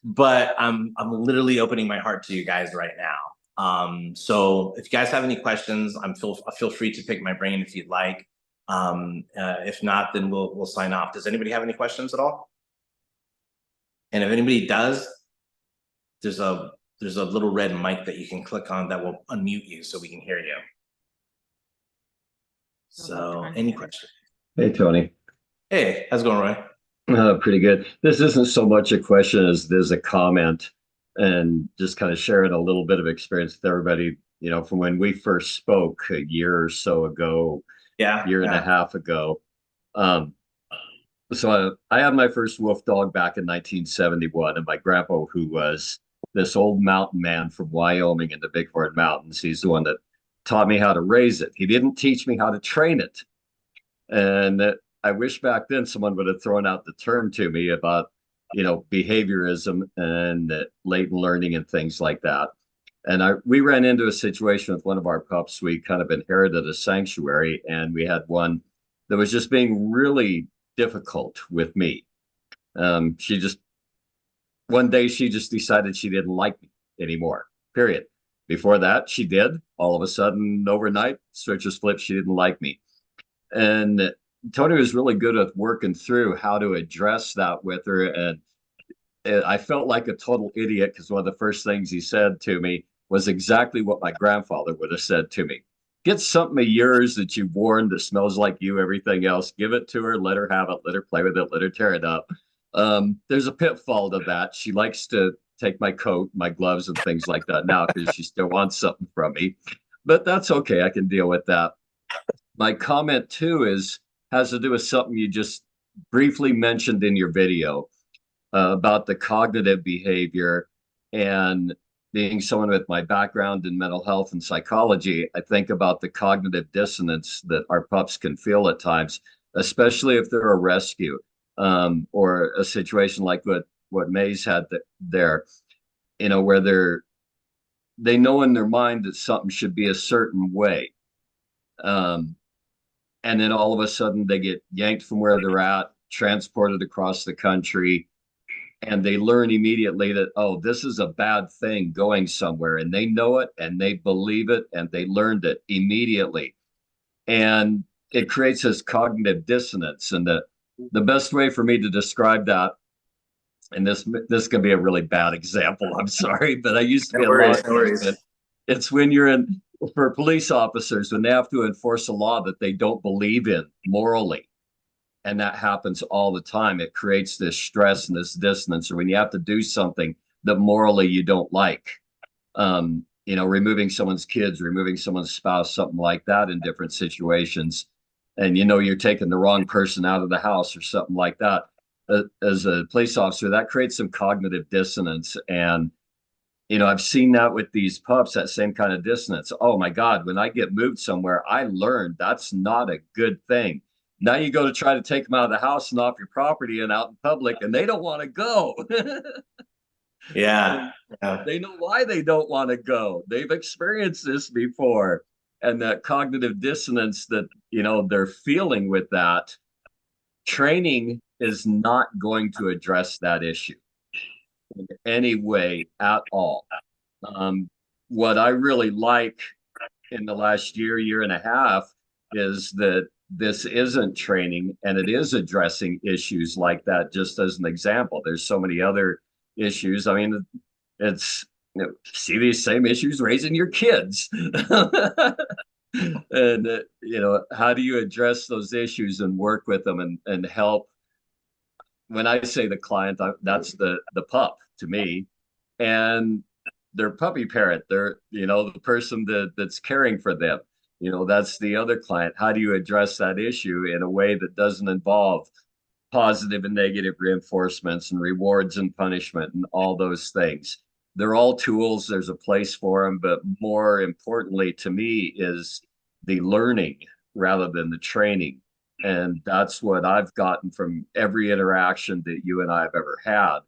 But I'm literally opening my heart to you guys right now. So if you guys have any questions, feel free to pick my brain if you'd like. If not, then we'll sign off. Does anybody have any questions at all? And if anybody does, there's a little red mic that you can click on that will unmute you so we can hear you. So any questions? Hey, Tony. Hey, how's it going, Roy? Pretty good. This isn't so much a question as there's a comment, and just kind of sharing a little bit of experience with everybody, from when we first spoke a year or so ago, year and a half ago. So I had my first Wolfdog back in 1971, and my grandpa, who was this old mountain man from Wyoming in the Big Horn Mountains, he's the one that taught me how to raise it. He didn't teach me how to train it. And I wish back then someone would have thrown out the term to me about, behaviorism and latent learning and things like that. And we ran into a situation with one of our pups. We kind of inherited a sanctuary, and we had one that was just being really difficult with me. One day she just decided she didn't like me anymore, period. Before that, she did. All of a sudden, overnight, switch was flipped, she didn't like me. And Tony was really good at working through how to address that with her. And I felt like a total idiot, because one of the first things he said to me was exactly what my grandfather would have said to me. Get something of yours that you've worn that smells like you, everything else. Give it to her, let her have it, let her play with it, let her tear it up. There's a pitfall to that. She likes to take my coat, my gloves, and things like that now because she still wants something from me. But that's okay. I can deal with that. My comment, too, has to do with something you just briefly mentioned in your video about the cognitive behavior. And being someone with my background in mental health and psychology, I think about the cognitive dissonance that our pups can feel at times, especially if they're a rescue, or a situation like what Maze had there, where they know in their mind that something should be a certain way. And then all of a sudden they get yanked from where they're at, transported across the country, and they learn immediately that, oh, this is a bad thing going somewhere, and they know it and they believe it and they learned it immediately. And it creates this cognitive dissonance. And the best way for me to describe that, and this can be a really bad example, I'm sorry, but I used to be No a law worries, no worries. enforcement. It's when you're in, for police officers, when they have to enforce a law that they don't believe in morally. And that happens all the time. It creates this stress and this dissonance, or when you have to do something that morally you don't like. Removing someone's kids, removing someone's spouse, something like that in different situations. And you're taking the wrong person out of the house or something like that. As a police officer, that creates some cognitive dissonance. And, I've seen that with these pups, that same kind of dissonance. Oh my God, when I get moved somewhere, I learned that's not a good thing. Now you go to try to take them out of the house and off your property and out in public, and they don't want to go. Yeah. They know why they don't want to go. They've experienced this before. And that cognitive dissonance that, they're feeling with that, training is not going to address that issue in any way at all. What I really like in the last year and a half is that this isn't training, and it is addressing issues like that. Just as an example, there's so many other issues. I mean, it's see these same issues raising your kids. And how do you address those issues and work with them and help? When I say the client, that's the pup to me, and their puppy parent, they're the person that's caring for them. That's the other client. How do you address that issue in a way that doesn't involve positive and negative reinforcements and rewards and punishment and all those things? They're all tools. There's a place for them, but more importantly to me is the learning rather than the training. And that's what I've gotten from every interaction that you and I have ever had.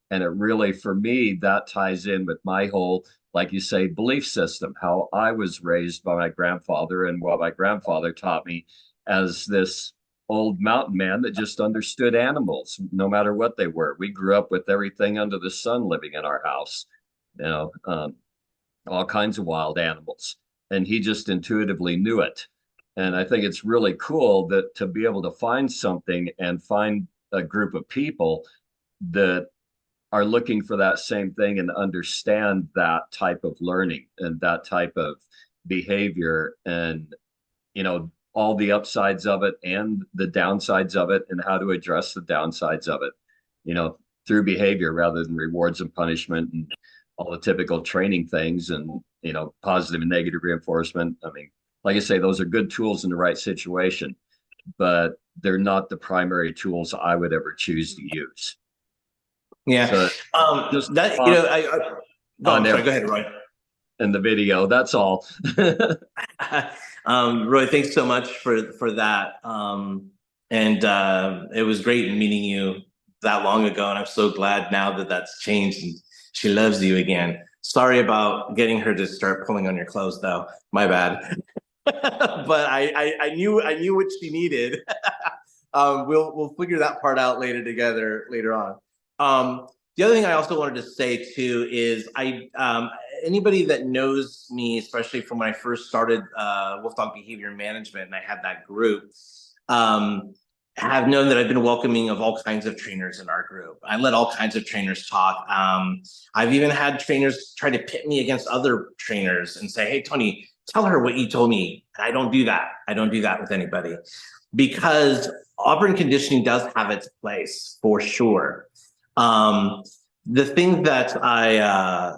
And it really, for me, that ties in with my whole, like you say, belief system, how I was raised by my grandfather and what my grandfather taught me as this old mountain man that just understood animals, no matter what they were. We grew up with everything under the sun living in our house, all kinds of wild animals. And he just intuitively knew it. And I think it's really cool that to be able to find something and find a group of people that are looking for that same thing and understand that type of learning and that type of behavior, and all the upsides of it and the downsides of it, and how to address the downsides of it through behavior rather than rewards and punishment and all the typical training things, and positive and negative reinforcement. I mean, like I say, those are good tools in the right situation, but they're not the primary tools I would ever choose to use. Yeah. So Just that, sorry, go ahead, Roy. In the video, that's all. Roy, thanks so much for that. And it was great meeting you that long ago, and I'm so glad now that that's changed and she loves you again. Sorry about getting her to start pulling on your clothes, though. My bad. But I knew what she needed. We'll figure that part out later on. The other thing I also wanted to say too is anybody that knows me, especially from when I first started Wolfdog Behavior Management, and I had that group, have known that I've been welcoming of all kinds of trainers in our group. I let all kinds of trainers talk. I've even had trainers try to pit me against other trainers and say, "Hey, Tony, tell her what you told me." And I don't do that. I don't do that with anybody, because operant conditioning does have its place for sure. The thing that I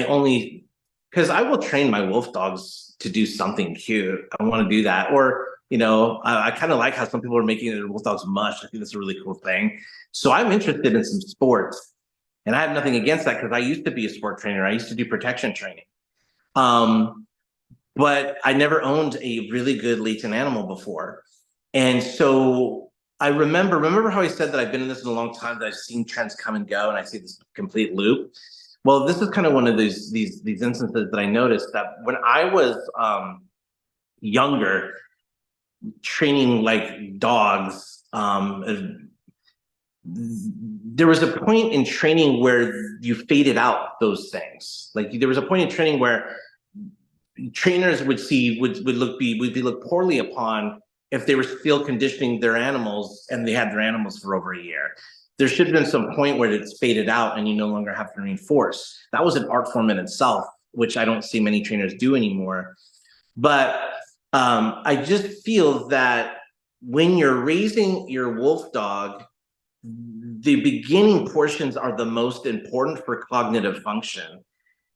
only, because I will train my wolf dogs to do something cute. I want to do that. Or, I kind of like how some people are making their wolf dogs mush. I think that's a really cool thing. So I'm interested in some sports, and I have nothing against that because I used to be a sport trainer. I used to do protection training. But I never owned a really good latent animal before. And so I remember how I said that I've been in this in a long time, that I've seen trends come and go, and I see this complete loop. Well, this is kind of one of these instances that I noticed that when I was younger, training like dogs, there was a point in training where you faded out those things. Like there was a point in training where trainers would be looked poorly upon if they were still conditioning their animals and they had their animals for over a year. There should have been some point where it's faded out and you no longer have to reinforce. That was an art form in itself, which I don't see many trainers do anymore. But I just feel that when you're raising your wolf dog, the beginning portions are the most important for cognitive function.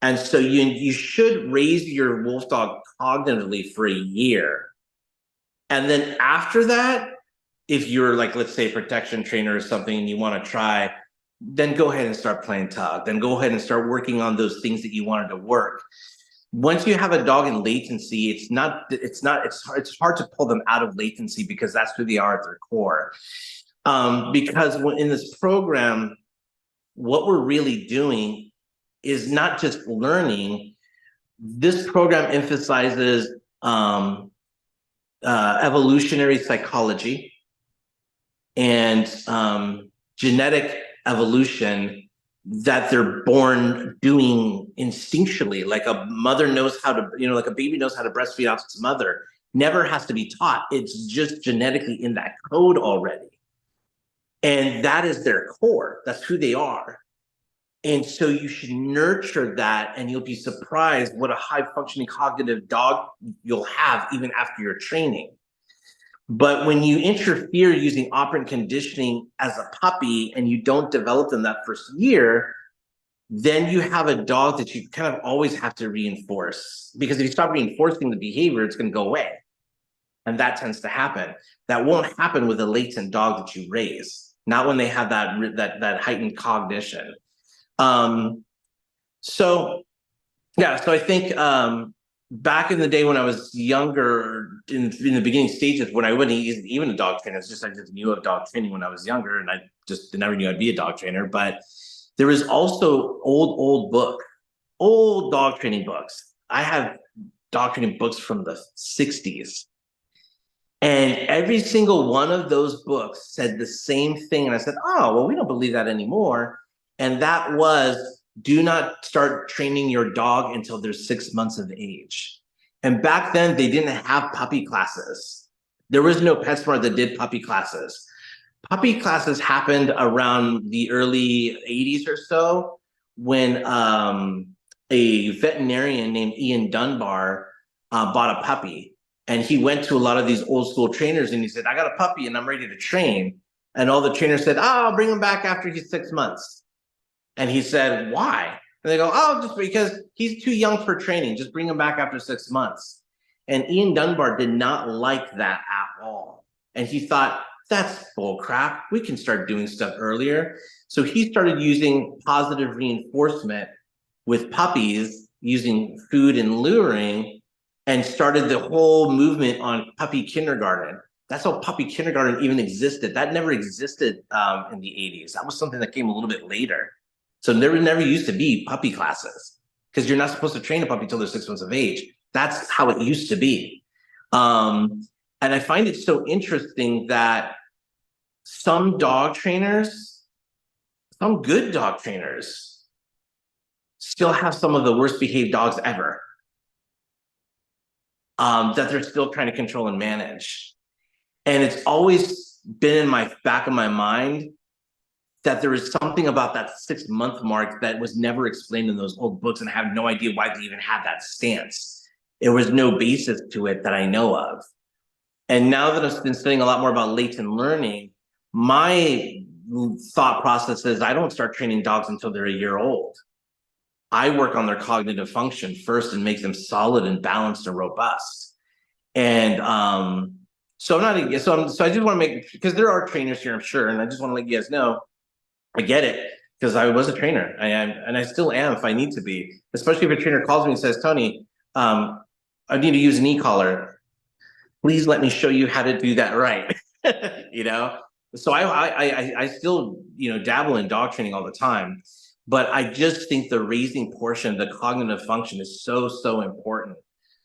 And so you should raise your wolf dog cognitively for a year. And then after that, if you're like, let's say, a protection trainer or something and you want to try, then go ahead and start playing tug. Then go ahead and start working on those things that you wanted to work. Once you have a dog in latency, it's hard to pull them out of latency because that's who they are at their core. Because in this program, what we're really doing is not just learning. This program emphasizes evolutionary psychology and genetic evolution that they're born doing instinctually. Like a mother knows how to, like a baby knows how to breastfeed off its mother. Never has to be taught. It's just genetically in that code already. And that is their core. That's who they are. And so you should nurture that, and you'll be surprised what a high-functioning cognitive dog you'll have even after your training. But when you interfere using operant conditioning as a puppy and you don't develop them that first year, then you have a dog that you kind of always have to reinforce. Because if you stop reinforcing the behavior, it's going to go away. And that tends to happen. That won't happen with a latent dog that you raise, not when they have that heightened cognition. So I think back in the day when I was younger, in the beginning stages, when I wasn't even a dog trainer, I just knew of dog training when I was younger, and I just never knew I'd be a dog trainer. But there was also old dog training books. I have dog training books from the 60s. And every single one of those books said the same thing. And I said, oh, well, we don't believe that anymore. And that was, do not start training your dog until they're 6 months of age. And back then, they didn't have puppy classes. There was no PetSmart that did puppy classes. Puppy classes happened around the early 80s or so when a veterinarian named Ian Dunbar bought a puppy. And he went to a lot of these old school trainers and he said, I got a puppy and I'm ready to train. And all the trainers said, oh, I'll bring him back after he's 6 months. And he said, why? And they go, oh, just because he's too young for training. Just bring him back after 6 months. And Ian Dunbar did not like that at all. And he thought, that's bull crap. We can start doing stuff earlier. So he started using positive reinforcement with puppies, using food and luring, and started the whole movement on puppy kindergarten. That's how puppy kindergarten even existed. That never existed in the 80s. That was something that came a little bit later. So there never used to be puppy classes because you're not supposed to train a puppy until they're 6 months of age. That's how it used to be. And I find it so interesting that some dog trainers, some good dog trainers, still have some of the worst behaved dogs ever. That they're still trying to control and manage. And it's always been in my back of my mind that there is something about that 6 month mark that was never explained in those old books, and I have no idea why they even had that stance. There was no basis to it that I know of. And now that I've been studying a lot more about latent learning, my thought process is I don't start training dogs until they're a year old. I work on their cognitive function first and make them solid and balanced and robust. And so I just want to make, because there are trainers here, I'm sure, and I just want to let you guys know, I get it, because I was a trainer. I am, and I still am if I need to be, especially if a trainer calls me and says, Tony, I need to use an e-collar. Please let me show you how to do that right. So I still, dabble in dog training all the time. But I just think the raising portion, the cognitive function is so important.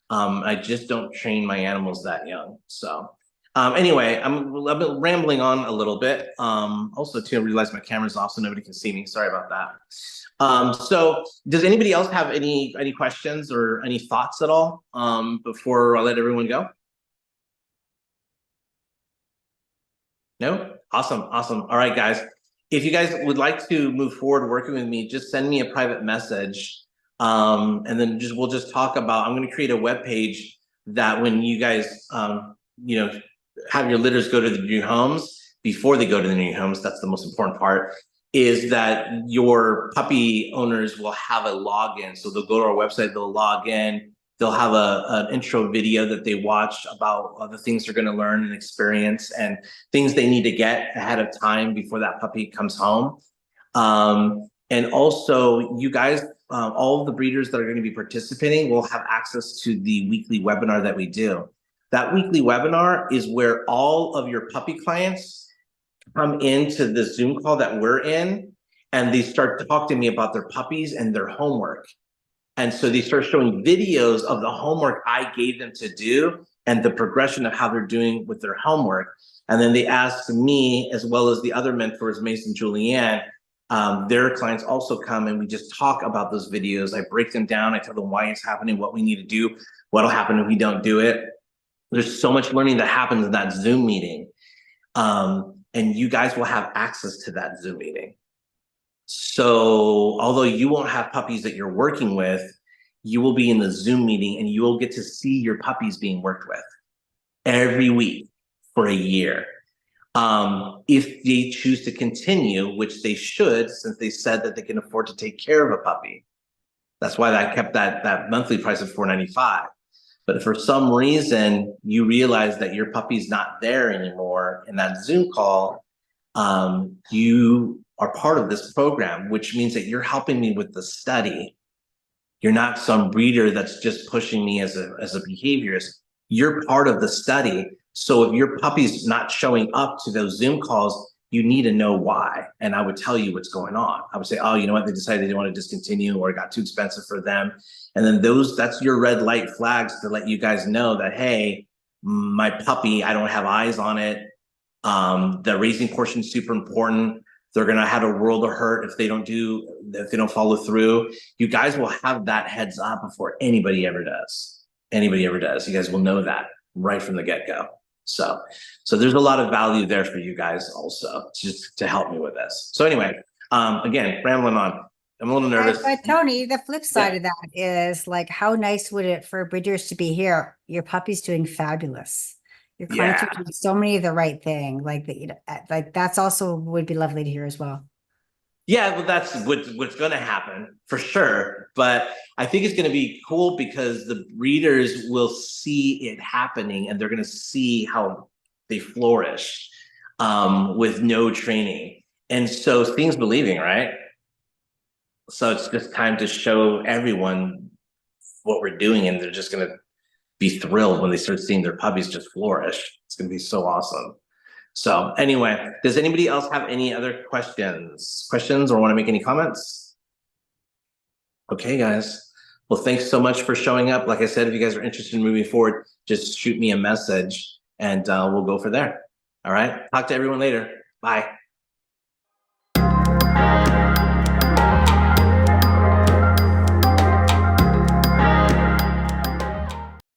I just don't train my animals that young. So Anyway, I've been rambling on a little bit. Also, too, I realized my camera's off, so nobody can see me. Sorry about that. So does anybody else have any questions or any thoughts at all before I let everyone go? No? Awesome. All right, guys. If you guys would like to move forward working with me, just send me a private message. And then we'll just talk about, I'm going to create a web page that when you guys, have your litters go to the new homes, before they go to the new homes, that's the most important part, is that your puppy owners will have a login. So they'll go to our website, they'll log in, they'll have an intro video that they watch about the things they're going to learn and experience and things they need to get ahead of time before that puppy comes home. And also, you guys, all of the breeders that are going to be participating will have access to the weekly webinar that we do. That weekly webinar is where all of your puppy clients come into the Zoom call that we're in, and they start to talk to me about their puppies and their homework. And so they start showing videos of the homework I gave them to do and the progression of how they're doing with their homework. And then they ask me, as well as the other mentors, Mason, Julianne, their clients also come and we just talk about those videos. I break them down. I tell them why it's happening, what we need to do, what'll happen if we don't do it. There's so much learning that happens in that Zoom meeting. And you guys will have access to that Zoom meeting. So although you won't have puppies that you're working with, you will be in the Zoom meeting and you will get to see your puppies being worked with every week for a year. If they choose to continue, which they should, since they said that they can afford to take care of a puppy. That's why I kept that monthly price of $4.95. But if for some reason you realize that your puppy's not there anymore in that Zoom call, you are part of this program, which means that you're helping me with the study. You're not some breeder that's just pushing me as a behaviorist. You're part of the study. So if your puppy's not showing up to those Zoom calls, you need to know why. And I would tell you what's going on. I would say, oh, you know what? They decided they didn't want to discontinue or it got too expensive for them. And then that's your red light flags to let you guys know that, hey, my puppy, I don't have eyes on it. The raising portion is super important. They're going to have a world of hurt if they don't follow through. You guys will have that heads up before anybody ever does. Anybody ever does. You guys will know that right from the get-go. So there's a lot of value there for you guys also just to help me with this. So anyway, again, rambling on. I'm a little nervous. But Tony, the flip side of that is like, how nice would it for breeders to be here? Your puppy's doing fabulous. Your clients are doing so many of the right thing. Like that's also would be lovely to hear as well. Yeah, well, that's what's going to happen for sure. But I think it's going to be cool because the breeders will see it happening and they're going to see how they flourish with no training. And so seeing's believing, right? So it's just time to show everyone what we're doing, and they're just going to be thrilled when they start seeing their puppies just flourish. It's going to be so awesome. So anyway, does anybody else have any other questions or want to make any comments? Okay, guys. Well, thanks so much for showing up. Like I said, if you guys are interested in moving forward, just shoot me a message and we'll go for there. All right. Talk to everyone later. Bye.